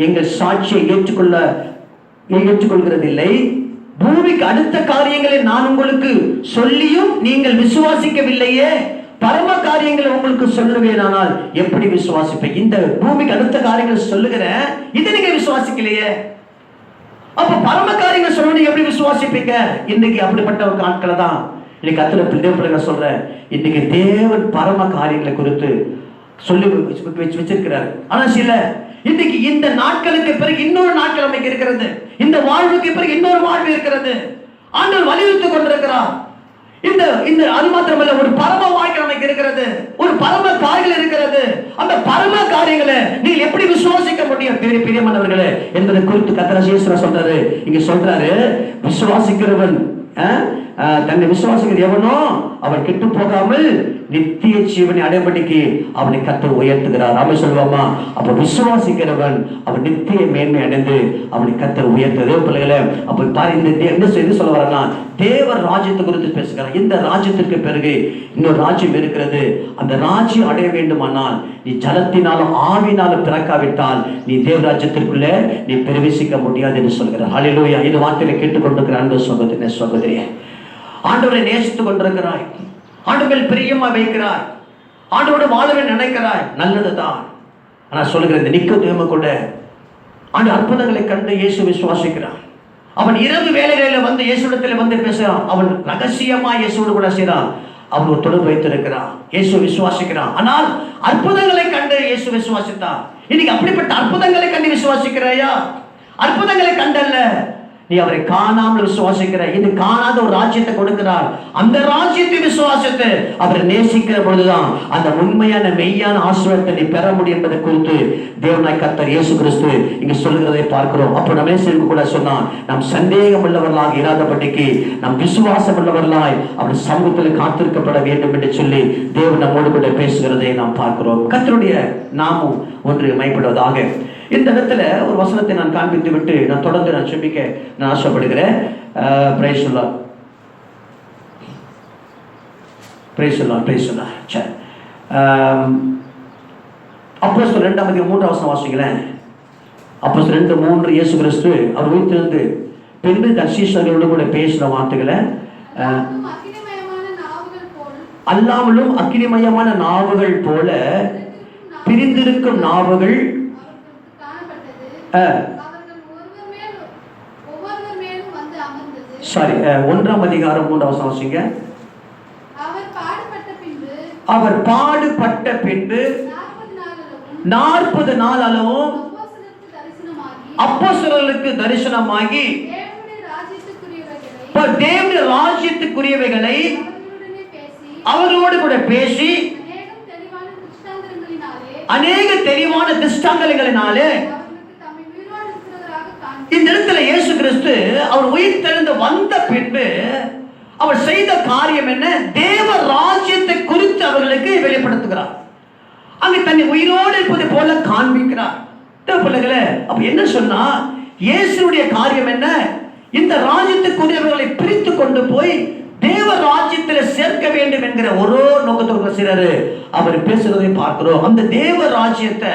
எங்கள் சாட்சியை ஏற்றுக்கொள்கிறதில்லை. பூமிக்கு அடுத்த காரியங்களை நான் உங்களுக்கு சொல்லியும் நீங்கள் விசுவாசிக்கவில்லையே, பரம காரியங்களை உங்களுக்கு சொல்லுவேனானால் எப்படி விசுவாசிப்பேன்? இந்த பூமிக்கு அடுத்த காரியங்களை சொல்லுகிறேன், இதை நீங்க விசுவாசிக்கலையே, அப்ப பரம காரியங்கள் சொல்லணும் எப்படி விசுவாசிப்பீங்க? இன்னைக்கு அப்படிப்பட்ட ஒரு ஆட்களை தான் இன்னைக்கு கர்த்தருடைய சொல்றேன். இன்னைக்கு தேவன் பரம காரியங்களை குறித்து சொல்லி வச்சிருக்கிறார். ஆனா சில இன்னைக்கு இந்த நாட்களுக்கு பிறகு இன்னொரு நாட்கள் அமைக்க இருக்கிறது, இந்த வாழ்வுக்கு பிறகு இன்னொரு வாழ்வு இருக்கிறது. ஆண்டவர் வலியுறுத்திக் கொண்டிருக்கிறார். இந்த இந்த அது மாத்திரமல்ல, ஒரு பரம வாழ்க்கை நமக்கு இருக்கிறது, ஒரு பரம காரியங்கள் இருக்கிறது. அந்த பரம காரியங்களை நீங்கள் எப்படி விசுவாசிக்க முடியும் பிரியமானவர்களே என்பதை குறித்து கர்த்தர் சொல்றாரு. இங்க சொல்றாரு, விசுவாசிக்கிறவன் தன்னை விசுவாசிக்கிற எவனோ அவன் கெட்டு போகாமல் நித்திய ஜீவனை அடைபடிக்கு அவனை கர்த்தர் உயர்த்துகிறார். அவன் சொல்லுவாமா, அப்ப விசுவாசிக்கிறவன் அவன் நித்திய மேன்மை அடைந்து அவனை கர்த்தர் உயர்த்துது. பிள்ளைகளை அப்ப பாரு, இந்த என்ன சொல்ல வரனா, தேவர் ராஜ்யத்தை குறித்து பேசுகிறார். இந்த ராஜ்யத்திற்கு பிறகு இன்னொரு ராஜ்யம் இருக்கிறது. அந்த ராஜ்யம் அடைய வேண்டுமானால் நீ ஜலத்தினாலும் ஆவினாலும் பிறக்காவிட்டால் நீ தேவராஜ்யத்திற்குள்ளே நீ பிரவேசிக்க முடியாது என்று சொல்கிறார். ஹல்லேலூயா. இந்த வார்த்தையை கேட்டுக்கொண்டிருக்கிற அன்பு சகோதரனே, சகோதரியே, ஆண்டவரை நேசித்துக் கொண்டிருக்கிறாய், ஆண்டவர் பிரியமா வைக்கிறாய், ஆண்டவரோடு வாழவே நினைக்கிறாய், நல்லதுதான். ஆனா சொல்லுகிற இந்த நிக்கோதேமு கூட ஆண்டு அற்புதங்களை கண்டு இயேசு விசுவாசிக்கிறான். அவன் இரவு வேலைகளில் வந்து இயேசுவிடத்தில் வந்து பேசுறான். அவன் ரகசியமா இயேசுவோடு கூட செய்றான். அவன் ஒரு தொடர்பு வைத்திருக்கிறான். இயேசு விசுவாசிக்கிறான். ஆனால் அற்புதங்களை கண்டு இயேசு விசுவாசித்தான். இன்னைக்கு அப்படிப்பட்ட அற்புதங்களை கண்டு விசுவாசிக்கிறாயா? அற்புதங்களை கண்டல்ல, நீ அவரை காணாமல் விசுவாசிக்கிற. இது காணாத ஒரு ராஜ்யத்தை கொடுக்கிறார். அந்த ராஜ்யத்தை விசுவாசித்து அவரை நேசிக்கிற பொழுதுதான் அந்த உண்மையான மெய்யான ஆசீர்வாதத்தை நீ பெற முடியும் என்பதை குறித்து தேவனாய் கர்த்தர் இயேசு கிறிஸ்து இங்கு சொல்லுகிறதை பார்க்கிறோம். அப்போ நம்ம கூட சொன்னான், நாம் சந்தேகம் உள்ளவர்களாக இராதபடிக்கு நாம் விசுவாசம் உள்ளவர்களாய் அவர் சமூகத்தில் காத்திருக்கப்பட வேண்டும் என்று சொல்லி தேவன் நம்மோடு கூட பேசுகிறதை நாம் பார்க்கிறோம். கர்த்தருடைய நாமும் ஒன்று மைப்படுவதாக. இந்த இடத்துல ஒரு வசனத்தை நான் காண்பித்து விட்டு நான் தொடர்ந்து நான் செபிக்க நான் ஆசைப்படுகிறேன். பிரைஸ் சொல்லாம், பிரைஸ் சொல்லாம், பிரைஸ் சொல்லாம். சரி, அப்போஸ்தலர் 2:3 வாசிங்களேன். அப்போஸ்தலர் 2:3 இயேசு கிறிஸ்து அவர் உயிர்த்தெழுந்து பின்பு தன் சீஷர்களோடு கூட பேசுற வார்த்தைகளை, அல்லாமலும் அக்கினிமயமான நாவுகள் போல பிரிந்திருக்கும் நாவுகள் சாரி 1:3 வாசிங்க. அவர் பாடுபட்ட பின்பு 40 நாள் அளவும் அப்போஸ்தலர்களுக்கு தரிசனமாகி தேவனுடைய ராஜ்யத்துக்குரியவைகளை அவர்களோடு கூட பேசி அநேக தெளிவான திருஷ்டாந்தங்களினாலே இந்த இடத்துல இயேசு கிறிஸ்து அவர் உயிர்த்தெழுந்து வந்த பின்பு அவர் செய்த காரியம் என்ன? தேவ ராஜ்யத்தை குறித்து அவர்களுக்கு வெளிப்படுத்துகிறார். அங்கு தன்னை உயிரோடு இருப்பதை போல காண்பிக்கிறார். பிள்ளைகளே, அப்ப என்ன சொன்னா, இயேசுடைய காரியம் என்ன? இந்த ராஜ்யத்துக்குரியவர்களை பிரித்து கொண்டு போய் தேவ ராஜ்யத்தில் சேர்க்க வேண்டும் என்கிற ஒரு நோக்கத்தோடு செய்றாரு. அவர் பேசுறதை பார்க்கிறோம். அந்த தேவ ராஜ்யத்தை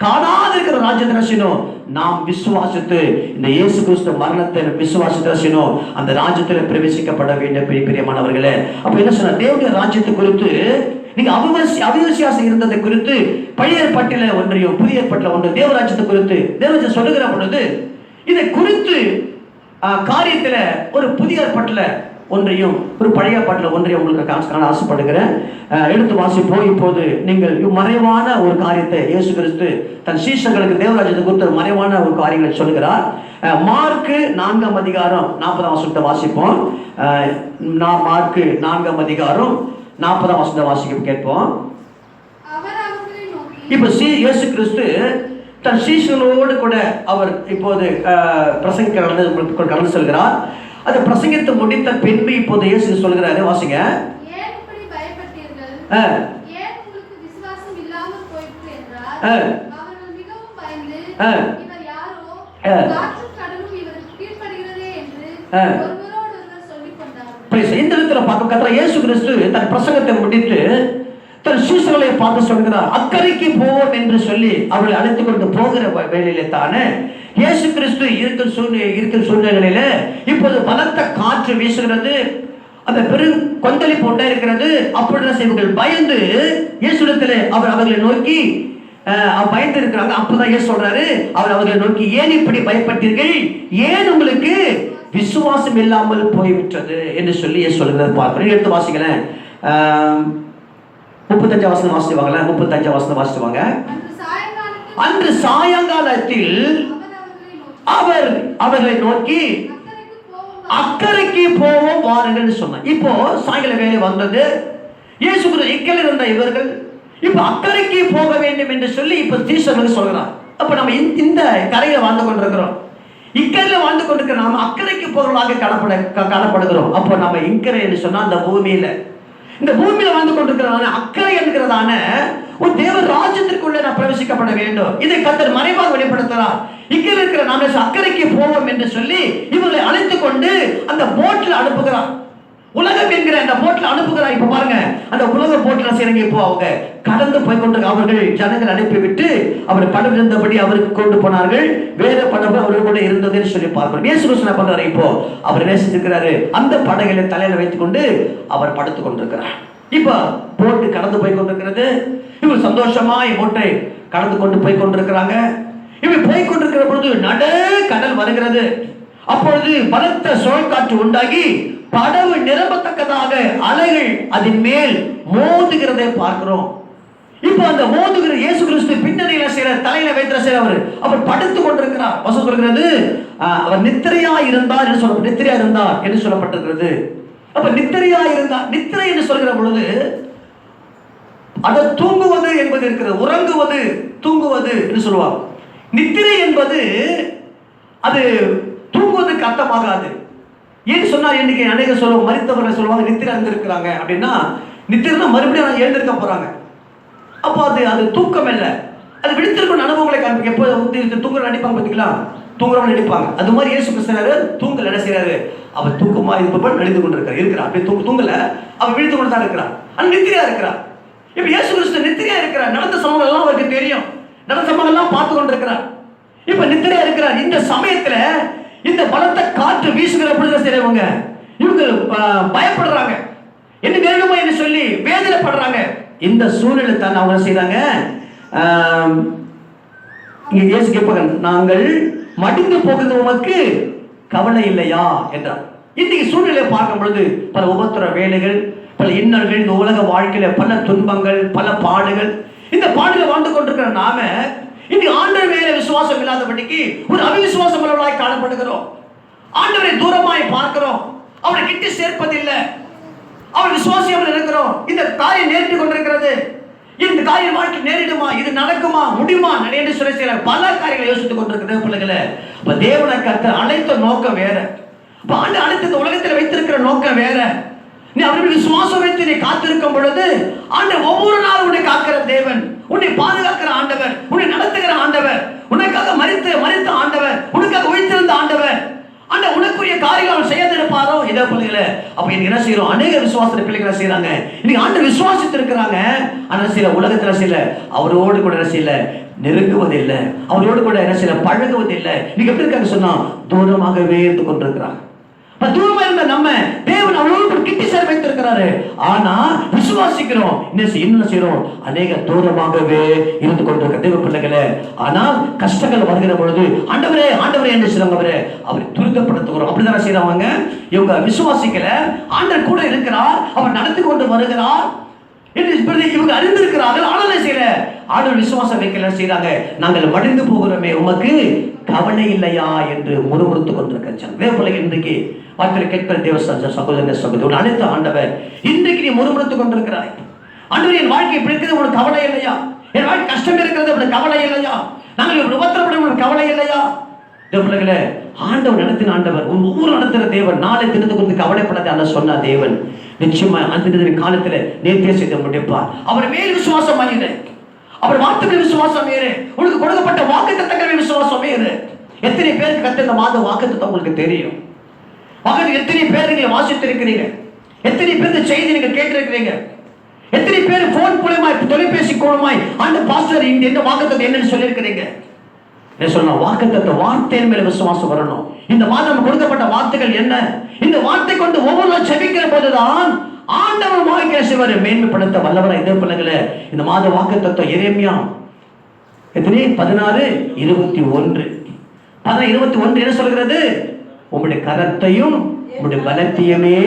காணாத இருக்கிற ராஜ்யத்தை ரசினோம். நாம் விசுவாசித்து இந்த இயேசு கிறிஸ்து மரணத்தை விசுவாசித்து ரசினோம். அந்த ராஜ்யத்தில் பிரவேசிக்கப்பட வேண்டும். பிரியமானவர்களே, அப்ப என்ன சொன்ன? தேவனுடைய ராஜ்யத்தை குறித்து நீங்க அவிசுவாசம் இருந்ததை குறித்து பழைய ஏற்பாட்டில ஒன்றையும் புதிய ஏற்பாட்டில ஒன்று தேவராஜ்யத்தை குறித்து தேவராஜ்யம் சொல்லுகிற பொழுது இதை குறித்து காரியத்துல ஒரு புதிய ஏற்பாட்டில ஒன்றையும் ஒரு பழைய பாட்டில் ஒன்றையும் உங்களுக்கு காண ஆசைப்படுகிறேன். எடுத்து வாசிப்போம். இப்போது நீங்கள் மறைவான ஒரு காரியத்தை இயேசு கிறிஸ்து தன் சீஷர்களுக்கு தேவராஜ்யத்தை குறித்த மறைவான ஒரு காரியங்களை சொல்கிறார். மார்க்கு 4:40 வாசிப்போம். மார்க்கு 4:40 வாசிக்க கேட்போம். இப்ப இயேசு கிறிஸ்து தன் சீஷர்களோடு கூட அவர் இப்போது பிரசங்க கடந்து செல்கிறார். அதை பிரசங்கித்து முடித்த பின்பு இப்போது இயேசு சொல்கிறாரு, வாசிங்க. இந்த இடத்துல பார்க்க இயேசு கிறிஸ்து தன் பிரசங்கத்தை முடித்து தன் சீசர்களை பார்த்து சொல்கிறார், அக்கறைக்கு போவோம் என்று சொல்லி அவர்களை அழைத்துக் கொண்டு போகிற வேளையிலே தானே இயேசு கிறிஸ்து இருக்கிற சூழ்நிலையில இப்போது பலத்த காற்று வீசுகிறது, அந்த பெரும் கொந்தளிப்பு உண்டா இருக்கிறது. அப்பொழுது இவர்கள் பயந்து இயேசுவிடத்திலே அவர்களை நோக்கி பயந்து இருக்கிறாங்க. அப்பதான் இயேசு சொல்றாரு, அவர்களை நோக்கி, ஏன் இப்படி பயப்பட்டீர்கள், ஏன் உங்களுக்கு விசுவாசம் இல்லாமல் போய்விட்டது என்று சொல்லி இயேசு சொல்கிறார். பார்க்கிறேன், எடுத்து வாசிக்கிறேன். 35 வசனம் வாசிவாங்களேன். 35 வசனம் வாசிவாங்க. அன்று சாயங்காலத்தில் அவர் அவர்களை நோக்கி, அக்கறைக்கு போவோம் வாருங்கள் சொன்னார். இப்போ சாயங்கால வேலை வந்தது. இயேசு இக்கல் இருந்த இவர்கள் இப்ப அக்கறைக்கு போக வேண்டும் என்று சொல்லி இப்ப சீஷர்கள் சொல்கிறார். அப்ப நம்ம இந்த கரையில வாழ்ந்து கொண்டிருக்கிறோம், இக்கரையில வாழ்ந்து கொண்டிருக்கிற நாம அக்கறைக்கு போகிறவர்களாக காணப்படுகிறோம். அப்போ நம்ம இக்கரை என்று சொன்னா அந்த பூமியில, இந்த பூமியில வாழ்ந்து கொண்டிருக்கிறதான அக்கறை என்கிறதான ஒரு தேவ ராஜ்யத்திற்குள்ளே நான் பிரவேசிக்கப்பட வேண்டும். இதை கர்த்தர் மறைவாக வெளிப்படுத்துகிறார். இங்கே இருக்கிற நாம அக்கறைக்கு போவோம் என்று சொல்லி இவர்களை அழைத்துக் கொண்டு அந்த போட்ல அனுப்புகிறார். உலகம் என்கிற அந்த போட்ல அனுப்புகிறார். இப்ப பாருங்க, அந்த உலக போட்ல செய்யறீங்க. இப்போ அவங்க கடந்து போய் கொண்டு அவர்கள் ஜனங்கள் அனுப்பிவிட்டு அவர் படம் இருந்தபடி அவருக்கு கொண்டு போனார்கள். வேற படம் அவர்கள் கூட இருந்ததுன்னு சொல்லி பார்க்கிறோம். இயேசு கிறிஸ்து பண்றாரு, இப்போ அவர் நேசிச்சிருக்கிறாரு. அந்த படகளை தலையில வைத்துக் கொண்டு அவர் படுத்துக் கொண்டிருக்கிறார். இப்ப போட்டு கடந்து போய் கொண்டிருக்கிறது. இவர் சந்தோஷமா போட்டை கடந்து கொண்டு போய் கொண்டிருக்கிறாங்க. இவர் போய் கொண்டிருக்கிற பொழுது நட கடல் வருகிறது. அப்பொழுது பலத்த சுழற்காற்று உண்டாகி படகு நிரம்பத்தக்கதாக அலைகள் அதன் மேல் மோதுகிறதை பார்க்கிறோம். இப்ப அந்த மோதுகிற இயேசு கிறிஸ்து பின்னணியில செய்யற தலையில வைத்திர செய்ய அவர் படுத்து கொண்டிருக்கிறார். வசனம் சொல்கிறது, அவர் நித்திரையா இருந்தார் என்று சொல்ல, நித்திரையா இருந்தார் என்று சொல்லப்பட்டிருக்கிறது. அப்ப நித்திரையா இருந்தார். நித்திரை என்று சொல்கிற பொழுது அதை தூங்குவது என்பது இருக்கிறது. உறங்குவது, தூங்குவது என்று சொல்லுவாங்க. நித்திரை என்பது அது தூங்குவதற்கு அர்த்தமாகாது. ஏன் சொன்னார், இன்னைக்கு அநேக சொல்லுவாங்க, மரித்தவர்கள் சொல்லுவாங்க நித்திரை இருந்திருக்கிறாங்க அப்படின்னா, நித்திரைனா மறுபடியும் எழுந்திருக்க போறாங்க. அப்போ அது தூக்கம் இல்லை, அது விழித்திருக்கும் அனுபவங்களை காண்பிக்க. எப்போ தூங்குற நடிப்பாங்க பார்த்தீங்களா, தூங்குறவங்க நடிப்பாங்க. அது மாதிரி இயேசு கிறிஸ்து தூங்கல் என்ன செய்யறாரு, அவர் தூக்கமா இருப்ப நடித்து கொண்டிருக்காரு, இருக்கிறார். அப்படி தூங்கல, அவர் விழித்து கொண்டு தான் இருக்கிறார். ஆனால் நித்திரையா இருக்கிறார். இப்ப இயேசு கிறிஸ்து நித்திரையா இருக்கிறார். நடந்த சம்பவங்கள் எல்லாம் அவருக்கு தெரியும், நடந்த சம்பவங்கள் எல்லாம் பார்த்து கொண்டிருக்கிறார். இப்ப நித்திரையா இருக்கிறார். இந்த சமயத்துல இந்த பலத்த காற்று வீசுகிற பொழுது செய்யறவங்க இவங்க பயப்படுறாங்க, என்ன வேணுமோ என்று சொல்லி வேதனைப்படுறாங்க. இந்த சூழ்நிலை தான் அவங்க செய்றாங்க. இங்க இயேசு கேட்பாங்க, நாங்கள் மடிந்து போகிறது உமக்கு கவலை இல்லையா என்றார். இன்னைக்கு சூழ்நிலையை பார்க்கும் பொழுது பல உபத்திர வேலைகள், பல இன்னல்கள், இந்த உலக வாழ்க்கையில பல துன்பங்கள், பல பாடுகள், இந்த பாடுகளை வாழ்ந்து கொண்டிருக்கிற நாம இன்னைக்கு ஆண்டவர் மேல விசுவாசம் இல்லாதபடிக்கு ஒரு அவிசுவாசம் உள்ளவர்களாய் காணப்படுகிறோம். ஆண்டவரை தூரமாய் பார்க்கிறோம், அவரை கிட்ட சேர்ப்பதில்லை, அவர் விசுவாசியாமல் இருக்கிறோம். இந்த காரியம் நேரிட்டு கொண்டிருக்கிறது, இந்த காரியம் வாழ்க்கை நேரிடுமா, இது நடக்குமா, முடியுமா என்று சொல்லி சில பல காரியங்களை யோசித்துக் கொண்டிருக்கிற பிள்ளைகளை இப்ப தேவனை கர்த்தர் அழைத்த நோக்கம் வேற, இப்ப ஆண்டு அழைத்த உலகத்தில் வைத்திருக்கிற நோக்கம் வேற. நீ அவர்கள் விசுவாசம் வைத்து நீ காத்திருக்கும் பொழுது ஆண்டு ஒவ்வொரு நாளும் உன்னை காக்கிற தேவன், உன்னை பாதுகாக்கிற ஆண்டவர், உன்னை நடத்துகிற ஆண்டவர், உனக்காக மரித்த ஆண்டவர், உனக்காக உயிர்த்திருந்த ஆண்டவர், ஆண்ட உனக்குரிய காரியங்கள் அவன் செய்யாதிருப்பாரோ இதே பிள்ளைகளை. அப்ப இன்னைக்கு என்ன செய்யறோம், அநேக விசுவாச பிள்ளைகளை செய்யறாங்க. இன்னைக்கு ஆண்டு விசுவாசித்து இருக்கிறாங்க, ஆனா சில உலகத்துல சில அவரோடு கூட என்ன செய்யல, நெருங்குவதில்லை, அவரோடு கூட என்ன செய்யல, பழகுவதில்லை. நீங்க எப்படி இருக்காங்க சொன்னா தூரமாகவே இருந்து கொண்டிருக்கிறாங்க. தூரமா இருந்த நம்ம தேவன் அவரோடு கிட்டி சேர வைத்திருக்கிறாரு. ஆனா விசுவாசிக்கிறோம், என்ன செய்யறோம், அநேக தூரமாகவே இருந்து கொண்டிருக்க தேவ பிள்ளைகளே. ஆனால் கஷ்டங்கள் வருகிற பொழுது ஆண்டவரே ஆண்டவரே என்று சொல்றவரே அவரை துரிதப்படுத்துகிறோம். அப்படிதான் செய்யறவங்க. இவங்க விசுவாசிக்கல, ஆண்டவர் கூட இருக்கிறார், அவர் நடத்தி கொண்டு வருகிறார் என்று இவங்க அறிந்திருக்கிறார்கள். ஆனால் செய்யல, ஆண்டவர் விசுவாசம் வைக்கல, செய்யறாங்க, நாங்கள் மடிந்து போகிறோமே உமக்கு கவலை இல்லையா என்று முறுமுறுத்துக் கொண்டிருக்க வேற பிள்ளைகள் இன்றைக்கு வார்த்தையை கேட்கிற தேவ சகோதரன் சகோதரி அனைத்து ஆண்டவர் இன்றைக்கு நீ முறுமுறுத்துக் கொண்டிருக்கிறாய். ஆண்டவர் என் வாழ்க்கை இப்படி இருக்கிறது உனக்கு கவலை இல்லையா, என் வாழ்க்கை கஷ்டம் இருக்கிறது உனக்கு கவலை இல்லையா, நாங்கள் உபத்திரப்படும் உனக்கு கவலை இல்லையா. பிள்ளைகளே, ஆண்டவர் நடத்தின ஆண்டவர், ஒவ்வொரு நடத்துகிற தேவன், நாளை தினத்து குறித்து கவலைப்படாத அல்ல சொன்ன தேவன் நிச்சயமா அந்த காலத்துல நேர்த்திய செய்த முடிப்பார். அவர் மேல் விசுவாசம் ஆகிடு, அவர் வார்த்தைகள் விசுவாசம் வேறு, உனக்கு கொடுக்கப்பட்ட வாக்குத்தத்தங்கள் விசுவாசம் வேறு. எத்தனை பேருக்கு கத்த இந்த மாத வாக்குத்தத்தம் உங்களுக்கு தெரியும்? எத்தனை பேர் நீங்க வாசித்திருக்கிறீங்க? எத்தனை பேருக்கு செய்தி நீங்க கேட்டிருக்கிறீங்க? எத்தனை பேர் போன் மூலமாய் தொலைபேசி மூலமாய் அந்த பாஸ்டர் இந்த வாக்குத்தத்தம் என்னன்னு சொல்லியிருக்கிறீங்க? சொன்ன வாக்குத்தத்த வார்த்தையின் மேல விசுவாசம் வரணும். இந்த மாதம் கொடுக்கப்பட்ட வார்த்தைகள் என்ன? இந்த வார்த்தை கொண்டு ஒவ்வொரு நாள் செபிக்கிற போதுதான் ஆண்டவர் வாழ்க்கை சிவரை மேன்மைப்படுத்த வல்லவரை. இதே பிள்ளைகளை இந்த மாத வாக்குத்தத்தம் எரேமியா எத்தனை 16:21 என்ன சொல்கிறது? உங்களுடைய கரத்தையும் உங்களுடைய பலத்தையுமே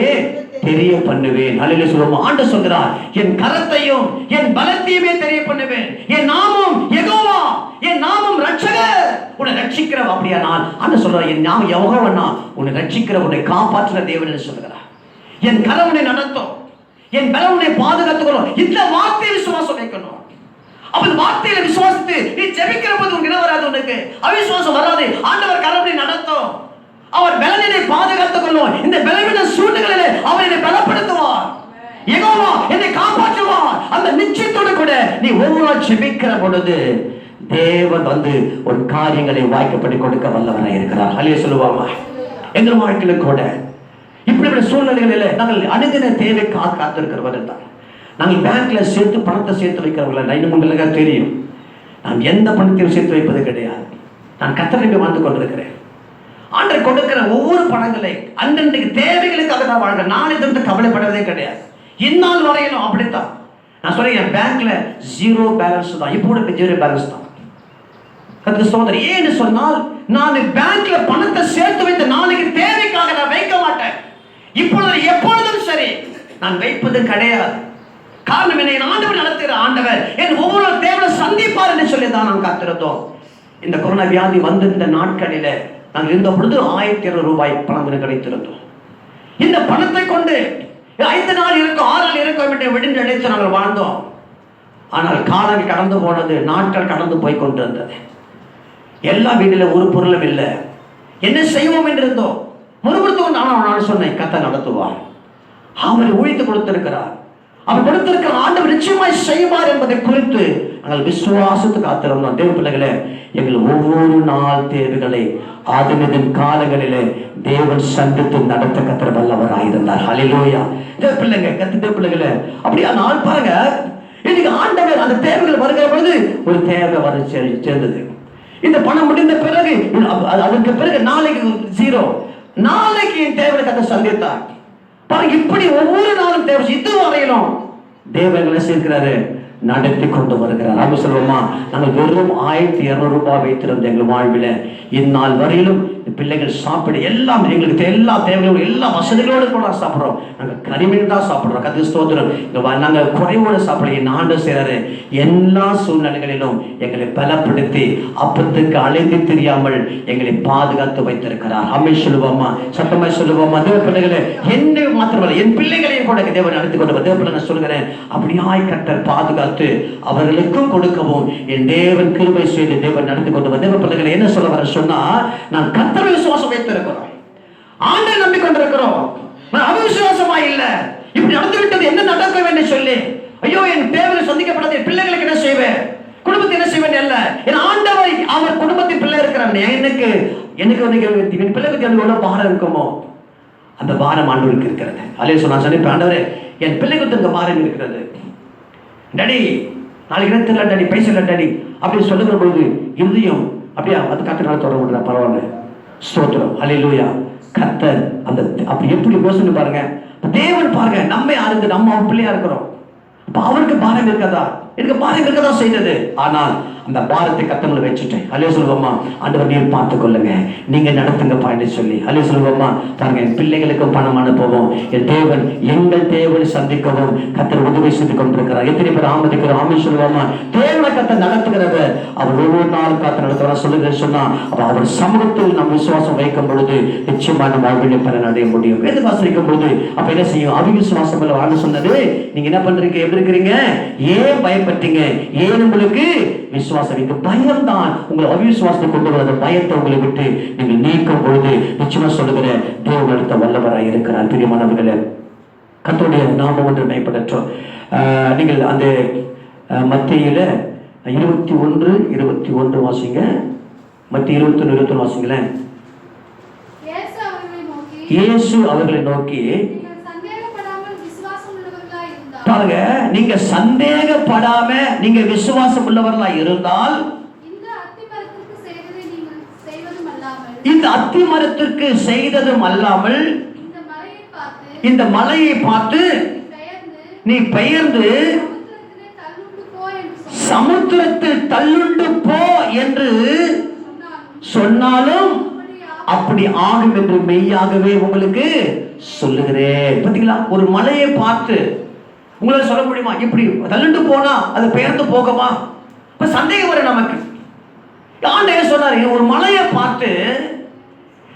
தெரிய பண்ணுவேன். அல்லேலூயா சொல்லுவோம். ஆண்டவர் சொல்கிறார், என் கரத்தையும் என் பலத்தையுமே தெரிய பண்ணுவேன். என் நாமம் யெகோவா, என் நாமம் ரட்சகர், உன்னை ரட்சிக்கிறவர். அப்படியா நான் ஆண்டவர் சொல்றார், என் நாமம் யெகோவா, உன்னை ரட்சிக்கிற, உன்னை காப்பாற்றுற தேவன் என்று சொல்கிறார். என் கரம் உன்னை நடத்தும், என் பலம் உன்னை பாதுகாத்துக்கணும். இந்த வார்த்தையை விசுவாசம் வைக்கணும். அப்ப வார்த்தையில விசுவாசித்து நீ ஜெபிக்கிற போது உனக்கு என்ன வராது? உனக்கு அவிசுவாசம் வராது. ஆண்டவர் கரத்தை நடத்தும், அவர் பலனை பாதுகாத்துக் கொள்ளும். இந்த பலவீன சூழ்நிலையிலே அவர் என்னை பலப்படுத்துவார், யெகோவா என்னை காப்பாற்றுவார். அந்த நிச்சயத்தோடு கூட நீ ஒவ்வொரு ஜெபிக்கிற பொழுது தேவன் வந்து உன் காரியங்களை வாய்க்கப்படி கொடுக்க வல்லவராய் இருக்கிறார். அல்லேலூயா சொல்லுவாமா. எங்கள் வாழ்க்கையில கூட இப்படிப்பட்ட சூழ்நிலைகளில் நாங்கள் அணுகின தேவை காத்திருக்கிறவர்கள் தான். நாங்கள் பேங்க்ல சேர்த்து பணத்தை சேர்த்து வைக்கிறவர்கள். இன்னும் உங்களுக்கு தெரியும், நான் எந்த பணத்தையும் சேர்த்து வைப்பது கிடையாது. நான் கர்த்தரை வாழ்ந்து கொண்டிருக்கிறேன். ஆண்டவர் கொடுக்கிற ஒவ்வொரு பணங்களை அன்றைக்கு தேவைகளுக்காக தான் வாழ்கிறேன். நான் இதை கவலைப்படுறதே கிடையாது. இந்நாள் வரையிலும் அப்படித்தான். நான் சொல்றேன், என் பேங்க்ல 0 பேலன்ஸ் தான். இப்போ கூட 0 பேலன்ஸ் தான். கர்த்தர் சோதரி ஏன்னு சொன்னால், நான் பேங்க்ல பணத்தை சேர்த்து வைத்த நாளைக்கு தேவைக்காக நான் வைக்க மாட்டேன். இப்பொழுது எப்பொழுதும் சரி நான் வைப்பது கிடையாது. காரணம் என்ன? ஆண்டவர் நடத்துகிற ஆண்டவர் என் ஒவ்வொரு தேவையை சந்திப்பார் என்று சொல்லி தான் நாம் காத்திருந்தோம். இந்த கொரோனா வியாதி வந்து இந்த நாட்களில நாங்கள் இருந்த பொழுது 1200 ரூபாய் பணம் கிடைத்திருந்தோம். இந்த பணத்தை கொண்டு 5 நாள் இருக்கும், 6 நாள் இருக்கும் என்று விடுந்து அழைத்து நாங்கள் வாழ்ந்தோம். ஆனால் காலங்கள் கடந்து போனது, நாட்கள் கடந்து போய் கொண்டிருந்தது. எல்லா வீட்டில ஒரு பொருளும் இல்லை. என்ன செய்வோம் என்று இருந்தோம். முறுமுறுத்து நான் சொன்னேன், கர்த்தர் நடத்துவார், அவர் ஊழித்து கொடுத்திருக்கிறார், அவர் கொடுத்திருக்கிற ஆண்டவர் நிச்சயமாய் செய்வார் என்பதை குறித்து நாங்கள் விசுவாசத்துக்கு காத்திருந்தோம். தேவ பிள்ளைகளே, எங்கள் ஒவ்வொரு நாள் தேவைகளை ஆதிமத்தின் காலங்களிலே தேவன் சந்தித்து நடத்த கர்த்தர் வல்லவராயிருந்தார். ஹல்லேலூயா. தேவ பிள்ளைங்க, தேவ பிள்ளைகளே, அப்படியா நாள் பாருங்க. இன்னைக்கு ஆண்டவர் அந்த தேவைகள் வருகிற பொழுது ஒரு தேவை வர சேர்ந்தது. இந்த பணம் முடிந்த பிறகு அதற்கு பிறகு நாளைக்கு 0, நாளைக்கு என் தேவையை கர்த்தர் சந்தித்தார். பாருங்க, இப்படி ஒவ்வொரு நாளும் தேவை இதுவரையிலும் தேவங்களை சேர்க்கிறாரு, நடத்தி கொண்டு வருகிறார். அப்படி சொல்லுவோமா, நாங்கள் வெறும் 1200 ரூபாய் வைத்திருந்த எங்கள் வாழ்வில் இந்நாள் வரையிலும் பிள்ளைகள் சாப்பிட எல்லாம் எங்களுக்கு எல்லா தேவையோடு எல்லா வசதிகளோடு கூட சாப்பிட்றோம். நாங்கள் கரிமீன் தான் சாப்பிட்றோம். கர்த்தருக்கு ஸ்தோத்திரம். நாங்கள் குறைவோடு சாப்பிட என் ஆண்டவர் செய்கிறாரு. எல்லா சூழ்நிலைகளிலும் எங்களை பலப்படுத்தி அப்பத்துக்கு அழைத்து தெரியாமல் எங்களை பாதுகாத்து வைத்திருக்கிறார். அம்மை சொல்லுவோமா, சத்தமாய் சொல்லுவோமா. தேவ பிள்ளைகளை என்னை மாத்திரமல்ல என் பிள்ளைகளையும் கூட தேவன் நடத்தி கொண்டு தேவ பிள்ளை நான் சொல்கிறேன், அப்படியாய் கர்த்தர் பாதுகாத்து அவர்களுக்கும் கொடுக்கவும் என் தேவன் கிருபை செய்து தேவன் நடத்தி கொண்டு தேவ பிள்ளைகளை என்ன சொல்ல வர சொன்னா, நான் கர்த்தரை விசுவாசம் வைத்திருக்கிறோம், ஆண்டவரை நம்பிக்கொண்டிருக்கிறோம். நான் அவிசுவாசமா இல்ல. இப்படி நடந்து விட்டது என்ன நடக்க வேண்டும் சொல்லி ஐயோ என் தேவையை சந்திக்கப்படாத என் பிள்ளைகளுக்கு என்ன செய்வேன், குடும்பத்தை என்ன செய்வேன் அல்ல, என் ஆண்டவர் அவர் குடும்பத்தின் பிள்ளை இருக்கிறான். எனக்கு என் பிள்ளை பத்தி அந்த எவ்வளவு பாரம் இருக்குமோ அந்த பாரம் ஆண்டவருக்கு இருக்கிறது. அல்லேலூயா சொன்னா சொல்லி ஆண்டவரே என் பிள்ளைகளுக்கு பாரம் இருக்கிறது. டாடி நாளைக்கு என்ன தெரியல டாடி, பைசா டாடி அப்படின்னு சொல்லுகிற பொழுது இருதயம் அப்படியா அது கர்த்தரால் தொடர முடியல. பரவாயில்ல, ஸ்தோத்திரம், ஹல்லேலூயா. கர்த்தர் அந்த அப்படி எப்படி பேசணும் பாருங்க. தேவன் பாருங்க, நம்ம யாருக்கு நம்ம அவர் பிள்ளையா இருக்கிறோம். அப்ப அவருக்கு பாரம் இருக்கதா, எனக்கு பாரம் இருக்கதா செய்தது. ஆனால் அந்த பாரத்தை கர்த்தர்ல வச்சுட்டேன். அல்லேலூயா சொல்லுவோமா, ஆண்டவர் நீர் பார்த்துக் கொள்ளுங்க, நீங்க நடத்துங்கப்பா என்று சொல்லி அல்லேலூயா சொல்லுவோமா. பாருங்க, என் பிள்ளைகளுக்கும் பணம் அனுப்பவும் என் தேவன் எங்கள் தேவனை சந்திக்கவும் கர்த்தர் உதவி செய்து கொண்டிருக்கிறார். எத்தனை பேர் ஆமதிக்கிறோம்? ஆமென் சொல்லுவோமா. தேவனை கர்த்தர் நடத்துகிறவர் அவர் ஒவ்வொரு நாளும் கர்த்தர் நடத்துவார் சொல்லுங்க சொன்னா, அப்ப அவர் சமூகத்தில் நம் விசுவாசம் வைக்கும் பொழுது நிச்சயமா நம்ம வாழ்வினை பலன் அடைய முடியும். வேத வாசிக்கும் பொழுது அப்ப என்ன செய்யும்? அவிசுவாசம் வாழ சொன்னது. நீங்க என்ன பண்றீங்க, எப்படி இருக்கிறீங்க, ஏன் பயப்பட்டீங்க, ஏன் உங்களுக்கு விசுவாசம் பயம் தான் உங்களை அவிசுவாசத்தை கொண்டு வர பயத்தை உங்களை விட்டு நீங்கள் நீக்கும் பொழுது நிச்சயமா சொல்லுகிற தேவன் அடுத்த வல்லவராய் இருக்கிறார். பிரியமானவர்களே, கர்த்தருடைய நாமம் ஒன்று மேம்படட்டும். நீங்கள் அந்த மத்தேயுல 21:21 வாசிங்க. மத்திய 21:21 வாசிங்களேன். இயேசு அவர்களை நோக்கி பாருங்க, நீங்க சந்தேகப்படாம நீங்க விசுவாசம் உள்ளவர்களா இருந்தால் இந்த அத்தி மரத்திற்கு செய்ததும் அல்லாமல் இந்த மலையை பார்த்து நீ பெயர்ந்து சமுத்திரத்தில் தள்ளுண்டு போ என்று சொன்னாலும் அப்படி ஆகும் என்று மெய்யாகவே உங்களுக்கு சொல்லுகிறேன். பாத்தீங்களா, ஒரு மலையை பார்த்து உங்களால சொல்ல முடியுமா இப்படி தள்ளுண்டு போனா அது பெயர்ந்து போகுமா? இப்ப சந்தேகம் வரும் நமக்கு. ஆண்டவர் சொன்னாரு, ஒரு மலையை பார்த்து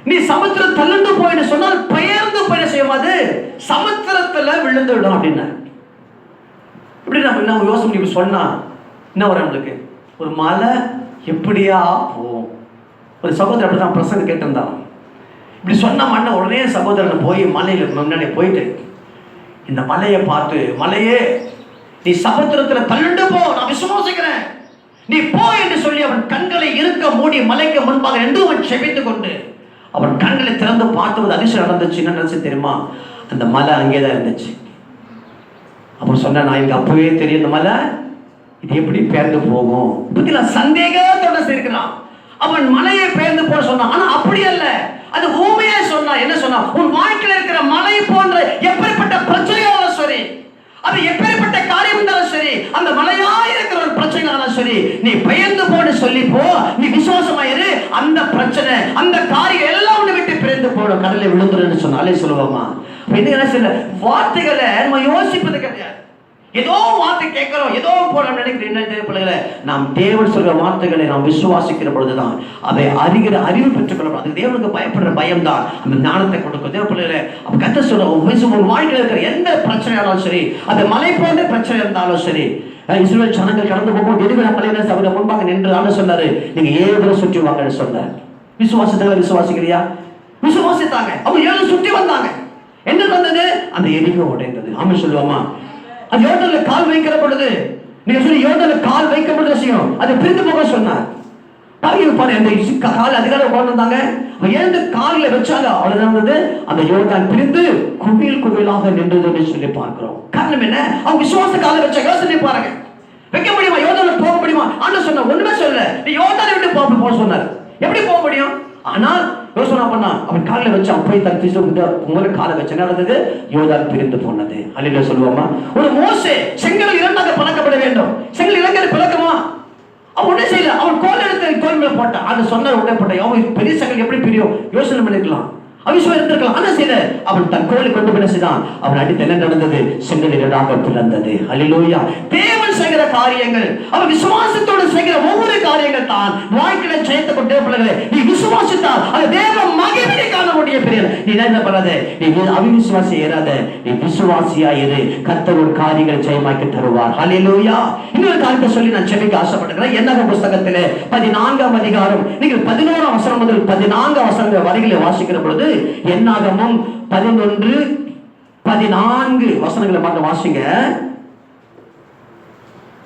நீ சமுத்திரம் தள்ளுண்டு போயின்னு சொன்னால் பெயர்ந்து போய் செய்யாது, சமுத்திரத்துல விழுந்து விடும் அப்படின்னு. இப்படி நம்ம யோசனை பண்ணி சொன்னா என்ன வரும் நம்மளுக்கு? ஒரு மலை எப்படியா போகும்? ஒரு சகோதரர் அப்படிதான் பிரசங்க கேட்டிருந்தான். இப்படி சொன்ன மண்ண உடனே சகோதரன் போய் மலையில முன்னாடி போயிட்டு இந்த மலையை பார்த்து, மலையே நீ சமுத்திரத்துல தள்ளுண்டு போ, நான் விசுவாசிக்கிறேன், நீ போ என்று சொல்லி அவன் கண்களை இருக்க மூடி மலைக்கு முன்பாக என்று அவன் செபித்துக் கொண்டு அவன் கண்களை திறந்து பார்த்துவது அதிசயம் நடந்துச்சு. என்ன நடந்துச்சு தெரியுமா? அந்த மலை அங்கேதான் இருந்துச்சு. அப்புறம் சொன்ன, நான் எனக்கு அப்பவே தெரியும் இந்த மலை இது எப்படி பெயர்ந்து போகும். புத்தில சந்தேகத்தோட சேர்க்கிறான். அவன் மலையை பெயர்ந்து போட சொன்னான். ஆனா அப்படி அல்ல, அது ஊமையா சொன்னா. என்ன சொன்னா? உன் வாழ்க்கையில் இருக்கிற மலை போன்ற எப்படிப்பட்ட பிரச்சனையாலும் சரி, அது எப்படிப்பட்ட காரியம் இருந்தாலும் சரி, அந்த மலையா இருக்கிற ஒரு பிரச்சனையாலும் சரி, நீ பெயர்ந்து போன்னு சொல்லி போ, நீ விசுவாசமாயிரு, அந்த பிரச்சனை அந்த காரியம் எல்லாம் ஒண்ணு விட்டு பிறந்து போடும், கடலை விழுந்துருன்னு சொன்னாலே சொல்லுவோமா? என்ன சில வார்த்தைகளை நம்ம யோசிப்பது கிடையாது. ஏதோ வார்த்தை கேட்கிறோம், ஏதோ போல நினைக்கிறேன். நாம் தேவன் சொல்ற வார்த்தைகளை நாம் விசுவாசிக்கிற பொழுதுதான் அதை அறிவு பெற்றுக்கொள்ள. அது தேவனுக்கு பயப்படுற பயம் தான் அந்த ஞானத்தை கொடுக்கும். தேவ பிள்ளைகளை அப்ப கத்த சொல்ற ஒரு வாழ்க்கையில் இருக்கிற எந்த பிரச்சனையாலும் சரி, அந்த மலை போன்ற பிரச்சனை இருந்தாலும் சரி, இஸ்ரவேல் ஜனங்கள் கடந்து போகும்போது எதுக்கு மலையில சபையில முன்பாக நின்று ஆண்டு சொன்னாரு, நீங்க 7 தடவை சுற்றி வாங்கன்னு சொன்னார். விசுவாசத்தை விசுவாசிக்கிறியா? விசுவாசித்தாங்க. அவங்க 7 சுற்றி வந்தாங்க. என்ன வந்தது? அந்த எரிகோ உடைந்தது. ஆமா சொல்லுவாமா? அது யோர்தான்ல கால் வைக்கிற பொழுது, நீங்க சொல்லி யோர்தான்ல கால் வைக்கப்பட்ட விஷயம் அது பிரிந்து போக சொன்னார். பாருங்க, அந்த கால் அதிகாரம் கொண்டு வந்தாங்க. எழுந்து காலில் வச்சாங்க, அவ்வளவுதான். அந்த யோர்தான் பிரிந்து குவியல் குவியலாக நின்றது சொல்லி பார்க்கிறோம். காரணம் என்ன? அவங்க விசுவாச காலை வச்ச யோசனை பாருங்க. வைக்க முடியுமா? யோர்தான்ல போக முடியுமா? ஆண்டவர் சொன்ன ஒண்ணுமே சொல்ல, நீ யோர்தானை விட்டு போக சொன்னார். எப்படி போக முடியும்? ஆனால் யோசனை பண்ணா அவன் காலில் வச்சு அப்பை தட்டி உங்களுக்கு காலை வச்சு என்ன நடந்தது? யோர்தான் பிரிந்து போனது. அல்லேலூயா சொல்லுவோமா? ஒரு மோசே செங்கல் 2ஆக பிளக்கப்பட வேண்டும். செங்கல் 2 பிளக்குமா? அவன் ஒண்ணே செய்யல. அவன் கோல் எடுத்து தோல் மேல போட்டான். அது சொன்ன உடனே போட்டான். அவன் பெரிய செங்கல் எப்படி பிரியும்? யோசனை பண்ணிருக்கலாம், அவிசுவாசம் இருந்திருக்கலாம். ஆனா செய்யல. அவன் தன் கோலை கொண்டு போய் செய்தான். அவன் அடித்து என்ன நடந்தது? செங்கல் 2ஆக பிளந்தது. அல்லேலூயா. தேவன் செய்கிற காரியங்கள், அவன் விசுவாசத்தோடு செய்கிற ஒவ்வொரு காரியங்கள் தான் வாழ்க்கையில ஜெயத்தை கொண்டே பிள்ளைகளே. நீ விசுவாசித்தால் அது தேவ மகிமையை காண முடிய பெரிய. நீ என்ன பண்ணாத, நீ அவிசுவாசி ஏறாத, நீ விசுவாசியா இரு. கர்த்தர் ஒரு காரியங்களை ஜெயமாக்கி தருவார். அல்லேலூயா. இன்னொரு காரியத்தை சொல்லி நான் செபிக்க ஆசைப்பட்டுக்கிறேன். என்னாகும் புஸ்தகத்திலே 14ஆம் அதிகாரம் நீங்கள் 11ஆம் வசனம் முதல் 14ஆம் வசனங்கள் வரைகளை வாசிக்கிற பொழுது, என்னாகமும் 11, 14 வசனங்களை மட்டும் வாசிங்க.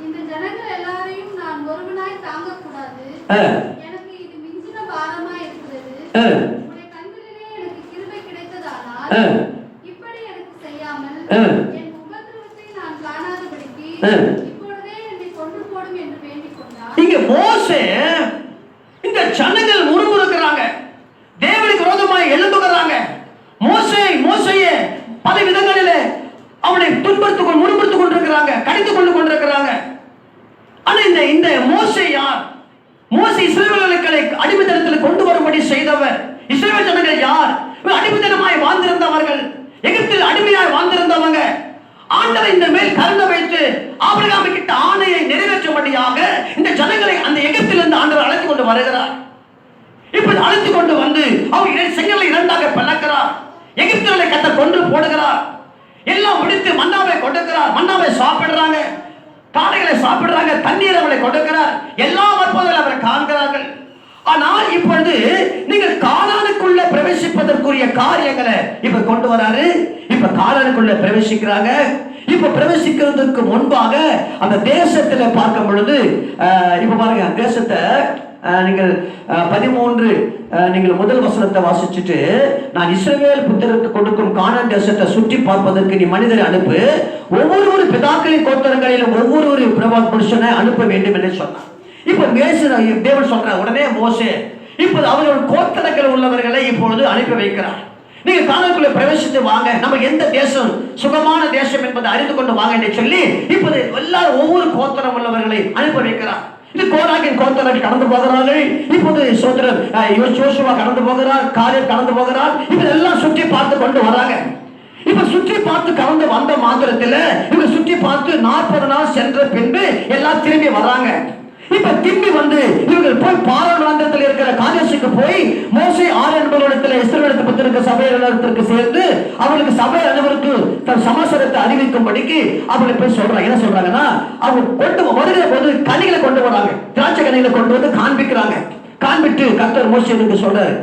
இந்த ஜனங்கள் எல்லாரையும் நான் ஒருவனாய் தாங்க கூடாது, எனக்கு இது மிஞ்சின பாரமாய் இருக்கிறது. உம்முடைய கண்களிலே எனக்கு கிருபை கிடைத்ததானால் இப்படி எனக்கு செய்யாமல் என் உபத்திரவத்தை நான் காணாதபடிக்கு இப்பொழுதே என்னை கொன்று போடும் என்று வேண்டிக் கொண்டார். இங்க மோசே இந்த ஜனங்கள் முறுமுறுக்கிறாங்க, தேவனுக்கு விரோதமாய் எழும்புகிறாங்க. மோசேயே பல விதங்களிலே அவனை துன்பத்துக்கு முறுமுறுத்துக் கொண்டிருக்கிறாங்க, கடித்துக் கொண்டிருக்கிறாங்க. ஆனா இந்த மோசே யார்? மோசே இஸ்ரவேலர்களை அடிமைத்தனத்தில் கொண்டு வரும்படி செய்தவர். இஸ்ரவேல் ஜனங்கள் யார்? அடிமைத்தனமாய் வாழ்ந்திருந்தவர்கள், எகிப்தில் அடிமையாய் வாழ்ந்திருந்தவங்க. ஆண்டவர் இந்த மேல் கருணை வைத்து ஆபிரகாம் கிட்ட ஆணையை நிறைவேற்றும்படியாக இந்த ஜனங்களை அந்த எகிப்திலிருந்து ஆண்டவர் அழைத்துக் கொண்டு வருகிறார். இப்படி அழைத்து கொண்டு வந்து அவர் செங்கலை 2ஆக பிளக்கிறார். எகிப்தியர்களை கர்த்தர் கொன்று போடுகிறார். எல்லாம் முடித்து மன்னாவை கொடுக்கிறார். மன்னாவை சாப்பிடுறாங்க, காடைகளை சாப்பிடுறாங்க, தண்ணீர் அவளை கொடுக்கிறார். எல்லாம் அற்புதங்களை அவரை காண்கிறார்கள். ஆனால் இப்பொழுது நீங்கள் கானானுக்குள்ள பிரவேசிப்பதற்குரிய காரியங்களை இப்ப கொண்டு வராரு. இப்ப கானானுக்குள்ள பிரவேசிக்கிறாங்க. இப்ப பிரவேசிக்கிறதுக்கு முன்பாக அந்த தேசத்துல பார்க்கும் பொழுது, இப்ப பாருங்க, தேசத்தை நீங்கள் 13 நீங்கள் முதல் வசனத்தை வாசிச்சுட்டு, நான் இஸ்ரவேல் புத்திரருக்கு கொடுக்கும் கானான் தேசத்தை சுற்றி பார்ப்பதற்கு நீ மனிதரை அனுப்பு, ஒவ்வொரு பிதாக்களின் கோத்திரங்களிலும் ஒவ்வொரு பிரபல புருஷனை அனுப்ப வேண்டும் என்று சொன்னார். இப்ப தேவன் சொல்ற உடனே மோசே இப்போது அவர்கள் கோத்திரங்கள் உள்ளவர்களை இப்பொழுது அனுப்பி வைக்கிறார். நீங்க கானானுக்குள்ள பிரவேசித்து வாங்க, நமக்கு எந்த தேசம் சுகமான தேசம் என்பதை அறிந்து கொண்டு வாங்க என்று சொல்லி இப்போது எல்லாரும் ஒவ்வொரு கோத்திரம் உள்ளவர்களை அனுப்பி வைக்கிறார். இது கோராகின் கோத்திரம் கடந்து போகிறார்கள். இப்போது சோதரர் யோசுவா கடந்து போகிறார், காலேப் கடந்து போகிறார். இப்ப எல்லாம் சுற்றி பார்த்து கொண்டு வராங்க. இப்ப சுற்றி பார்த்து கடந்து வந்த மாத்திரத்தில் இவங்க சுற்றி பார்த்து 40 நாள் சென்ற பின்பு எல்லாம் திரும்பி வராங்க. இப்ப திரும்பி வந்து இவர்கள் போய் பாராளுமன்றத்தில் இருக்கிற காதேசுக்கு போய் மோசே ஆறு என்பவரிடத்தில் இஸ்ரவேல் புத்திரருக்கு சபையினருக்கு சேர்ந்து அவர்களுக்கு சபை அனைவருக்கு தன் சமாசாரத்தை அறிவிக்கும்படிக்கு அவர்கள் போய் சொல்றாங்க. என்ன சொல்றாங்கன்னா, அவங்க கொண்டு வருகிற போது கனிகளை கொண்டு வராங்க, திராட்சை கனிகளை கொண்டு வந்து காண்பிக்கிறாங்க. காண்பிட்டு கர்த்தர் மோசேக்கு சொல்றாரு,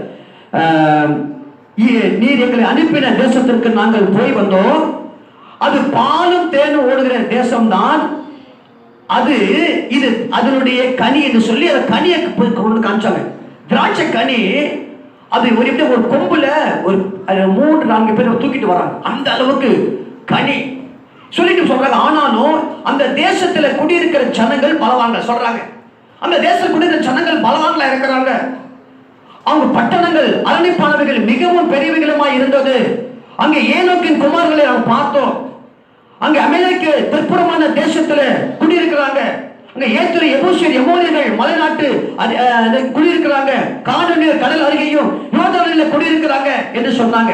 நீர் எங்களை அனுப்பின தேசத்திற்கு நாங்கள் போய் வந்தோம், அது பாலும் தேனும் ஓடுகிற தேசம்தான், அது இது அதனுடைய கனி என்று சொல்லி அந்த கனியை கொண்டு காமிச்சாங்க. திராட்சை கனி அது ஒரு கொம்புல ஒரு 3-4 பேர் தூக்கிட்டு வராங்க, அந்த அளவுக்கு கனி சொல்லிட்டு சொல்றாங்க. ஆனாலும் அந்த தேசத்துல குடியிருக்கிற ஜனங்கள் பலவான்கள் சொல்றாங்க. அந்த தேசத்தில் குடியிருக்கிற ஜனங்கள் பலவான்களா இருக்கிறாங்க. அவங்க பட்டணங்கள் அரணிப்பானவைகள் மிகவும் பெரியவைகளுமாய் இருந்தது. அங்கே ஏனோக்கின் குமார்களை நாம் பார்த்தோம். அங்க அமெரிக்க தெற்புறமான தேசத்துல குடியிருக்கிறாங்க. அங்க ஏத்துரு எபூசியர் எமோரியர்கள் மலைநாட்டு குடியிருக்கிறாங்க. கானானியர் கடல் அருகேயும் யோர்தானில குடியிருக்கிறாங்க என்று சொன்னாங்க.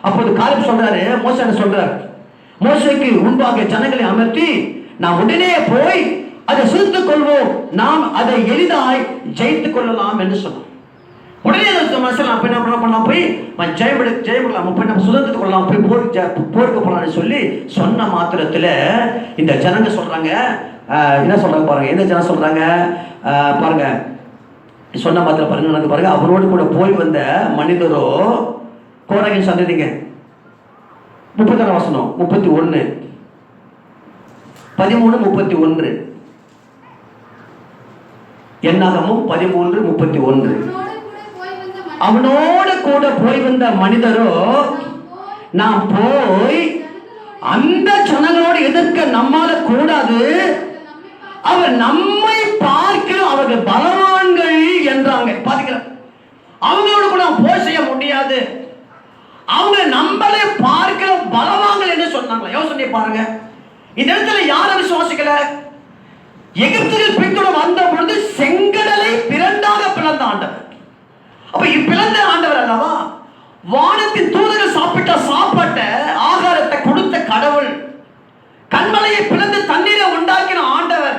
அப்போது காலேப் சொல்றாரு, மோசே சொல்றாரு, மோசேக்கு முன்பாக ஜனங்களை அமர்த்தி நாம் உடனே போய் அதை சுருத்துக் கொள்வோம், நாம் அதை எளிதாய் ஜெயித்துக் கொள்ளலாம் என்று சொன்னோம். உடனே என்ன பண்ணலாம், போய் ஜெயப்படலாம், போய் சுதந்திரத்துக்கு கொள்ளலாம், போய் போருக்கு போகலாம்னு சொல்லி சொன்ன மாத்திரத்தில் இந்த ஜனங்க சொல்றாங்க, என்ன சொல்றாங்க பாருங்க, எந்த ஜனம் சொல்றாங்க பாருங்க, சொன்ன மாத்திரம் பாருங்க பாருங்க, அவரோடு கூட போய் வந்த மனிதரோ கோராகின் சந்ததிங்க. 30 வசனம் 31 13:31 என்னாகமும் 13:31. அவனோடு கூட போய் வந்த மனிதரோ நாம் போய் அந்த ஜனங்களோடு எதிர்க்க நம்மால கூடாது, அவர் நம்மை பார்க்கிறோம், அவர்கள் பலவான்கள் என்றாங்க. பாத்தீங்களா, அவங்களோடு கூட போய் செய்ய முடியாது, அவங்க நம்மளை பார்க்கிறோம் பலவான்கள் என்று சொன்னாங்க. யோசனை பாருங்க, இந்த இடத்துல யாரை விசுவாசிக்கல? எகிப்தில் பின்தொட வந்த பொழுது செங்கடலை பிறண்டாக பிளந்த ஆண்டவர். அப்ப பிளந்த ஆண்டவர் அல்லவா? வானத்தின் தூதர்கள் சாப்பிட்ட சாப்பாட்ட ஆகாரத்தை கொடுத்த கடவுள், கண்மலையை பிளந்து தண்ணீரை உண்டாக்கின ஆண்டவர்,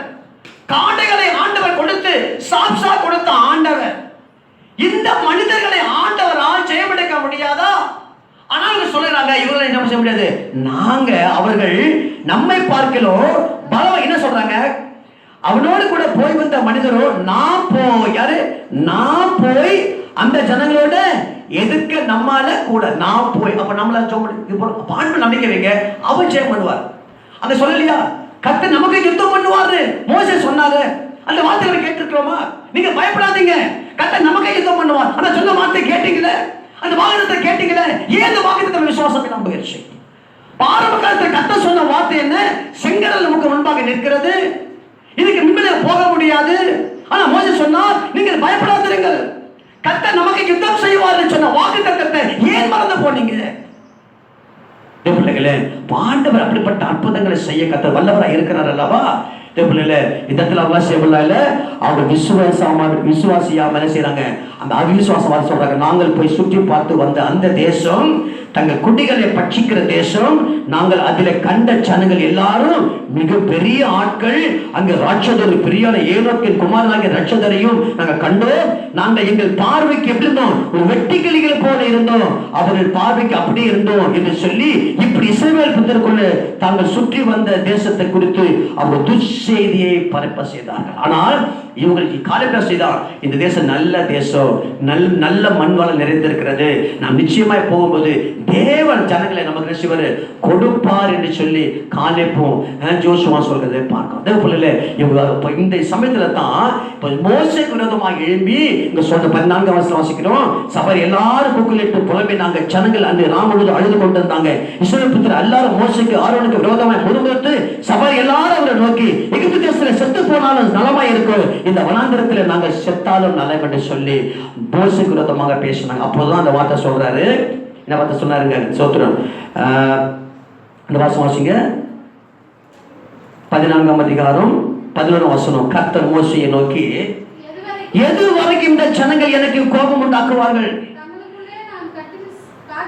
காடைகளை ஆண்டவர் கொடுத்து சாப்சா கொடுத்த ஆண்டவர். இந்த மனிதர்களை ஆண்டவரால் ஜெயமடைக்க முடியாதா? ஆனால் சொல்லுறாங்க, இவர்களை என்ன செய்ய முடியாது, நாங்க அவர்கள் நம்மை பார்க்கிறோம் பலம். என்ன சொல்றாங்க, அவனோடு கூட போய் வந்த மனிதரோ நான் போய் அந்த ஜனங்களோட எதிர்க்க நம்மால கூட நான் போய், அப்ப நம்மள ஆண்டு நம்பிக்கை வைங்க, அவர் ஜெயம் பண்ணுவார். அந்த சொல்லலையா, கர்த்தர் நமக்கு யுத்தம் பண்ணுவாரு மோசே சொன்னாரு. அந்த வார்த்தைகளை கேட்டிருக்கிறோமா? நீங்க பயப்படாதீங்க, கர்த்தர் நமக்கு யுத்தம் பண்ணுவார். அந்த சொன்ன வார்த்தை கேட்டீங்களே, அந்த வாகனத்தை கேட்டீங்களே, ஏன் அந்த வாகனத்தை விசுவாசம் நம்புகிறீர்கள்? ஆரம்ப காலத்தில் கர்த்தர் சொன்ன வார்த்தை என்ன? செங்கடல் நமக்கு முன்பாக நிற்கிறது, இதுக்கு முன்னே போக முடியாது. ஆனா மோசே சொன்னார், நீங்கள் பயப்படாதீர்கள், கர்த்தர் நமக்கு யுத்தம் செய்வார் சொன்ன வாக்குத்தத்தத்தை ஏன் மறந்து போனீங்க? பிள்ளைகளே, ஆண்டவர் அப்படிப்பட்ட அற்புதங்களை செய்ய கர்த்தர் வல்லவராக இருக்கிறார் அல்லவா? பிள்ளைகளே, இந்த இடத்துல அவங்க விசுவாசியாம என்ன செய்யறாங்க, அந்த அவிசுவாசம் சொல்றாங்க. நாங்கள் போய் சுற்றி பார்த்து வந்த அந்த தேசம் தங்கள் குடிகளை பட்சிக்கிற தேசம், நாங்கள் அதில் கண்ட ஜனங்கள் எல்லாரும் மிக பெரிய ஆட்கள். அங்கு ராட்சதர் பெரிய ஏனோக்கின் குமாரனாகிய ராட்சதரையும் நாங்கள் கண்டோம். நாங்கள் எங்கள் பார்வைக்கு எப்படி இருந்தோம், ஒரு வெட்டுக்கிளிகள் போல இருந்தோம், அவர்கள் பார்வைக்கு அப்படியே இருந்தோம் என்று சொல்லி இப்படி இஸ்ரவேல் புத்திரருக்குள்ள தாங்கள் சுற்றி வந்த தேசத்தை குறித்து அவங்க துர்ச்செய்தியை பரப்ப செய்தார்கள். ஆனால் இவங்களுக்கு காலேப் செய்தான், இந்த தேசம் நல்ல தேசம், நல்ல மண் வளம் நிறைந்திருக்கிறது, நாம் நிச்சயமாய் போகும்போது தேவன் ஜனங்களை நமக்கு ரசிவர் கொடுப்பார் என்று சொல்லி காலேப்பும் ஜோசுவா சொல்றதை பார்க்கும். அதே போல இவங்க இந்த சமயத்துல தான் மோசேக்கு விரோதமாக எழும்பி இங்க சொல்ற 14 வசனம் வாசிக்கிறோம். சபை எல்லாரும் கூக்குலிட்டு புலம்பினாங்க. ஜனங்கள் அந்த ராமனுக்கு அழுது கொண்டு இருந்தாங்க. இஸ்ரவேல் புத்திரர் எல்லாரும் மோசேக்கு ஆரோனுக்கு விரோதமாக முறுமுறுத்து சபை எல்லாரும் அவரை நோக்கி, எகிப்து தேசத்துல செத்து போனாலும் நலமாய் இருக்கும், இந்த வனாந்திரத்துல நாங்க செத்தாலும் நலம் என்று சொல்லி மோசேக்கு விரோதமாக பேசினாங்க. அப்போதான் அந்த வார்த்தை சொல்றாரு. என்ன வார்த்தை சொன்னாருங்க? சோத்திரம். அந்த வாசம் வாசிங்க. 14ஆம் அதிகாரம் 11ஆம் வசனம். கர்த்தர் மோசேயை நோக்கி, எது வரைக்கும் இந்த ஜனங்கள் எனக்கு கோபம் உண்டாக்குவார்கள்?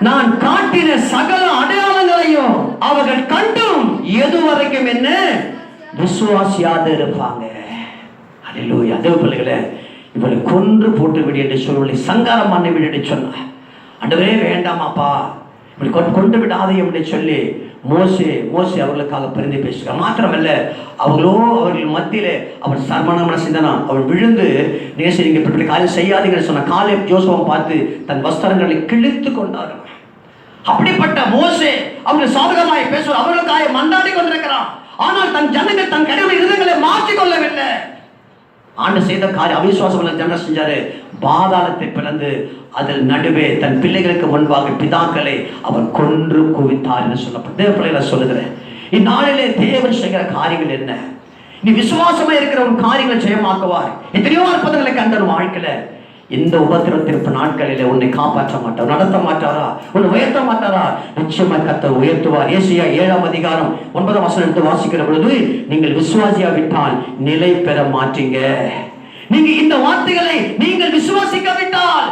நான் காட்டின சகல அடையாளங்களையும் அவர்கள் கண்டும் எது வரைக்கும் என்ன விசுவாசியாக இருப்பாங்க. அல்லேலூயா. அதே பிள்ளைகளே, இவளை கொன்று போட்டு விடு என்று சொல்லி சங்காரம் பண்ணி விடு என்று சொன்னார். ஆண்டவரே வேண்டாமாப்பா, இப்படி கொண்டு விடாதே என்று சொல்லி மோசே அவர்களுக்காக பரிந்து பேசுகிறார். மாத்திரமல்ல, அவர்கள் மத்தியிலே அவர் சர்மணமான சிந்தனா அவள் விழுந்து, நேச நீங்க இப்படி காரியம் செய்யாதீங்கன்னு சொன்ன காலேப் ஜோசுவை பார்த்து தன் வஸ்திரங்களை கிழித்து கொண்டார்கள். அப்படிப்பட்ட மோசே அவர்கள் சாதகமாய் பேசுவார், அவர்களுக்காக மன்றாடி கொண்டிருக்கிறான். ஆனால் தன் ஜனங்கள் தன் கடமை இருதயங்களை மாற்றிக் கொள்ளவில்லை. ஆண்டு செய்த காரியம் அவிசுவாசம் ஜன செஞ்சாரு. பாதாளத்தை பிளந்து அதில் நடுவே தன் பிள்ளைகளுக்கு முன்பாக பிதாக்களை அவர் கொன்று குவித்தார் என்று சொல்லப்பட்ட பிள்ளைகளை சொல்லுகிறேன். இந்நாளிலே தேவன் செய்கிற காரியங்கள் என்ன? நீ விசுவாசமா இருக்கிற ஒரு காரியங்களை ஜெயமாக்குவார். எத்தனையோ அற்புதங்களை கண்ட வாழ்க்கையில இந்த உபத்திரத்திற்கு நாட்களிலே உன்னை காப்பாற்ற மாட்டார், நடத்த மாட்டாரா, உன்னை உயர்த்த மாட்டாரா? நிச்சயமாக கர்த்தர் உயர்த்துவார். ஏசாயா 7ஆம் அதிகாரம் 9ஆம் வசனம் எடுத்து வாசிக்கிற பொழுது, நீங்கள் விசுவாசியாவிட்டால் நிலை பெற மாட்டீங்க. நீங்க இந்த வார்த்தைகளை நீங்கள் விசுவாசிக்காவிட்டால்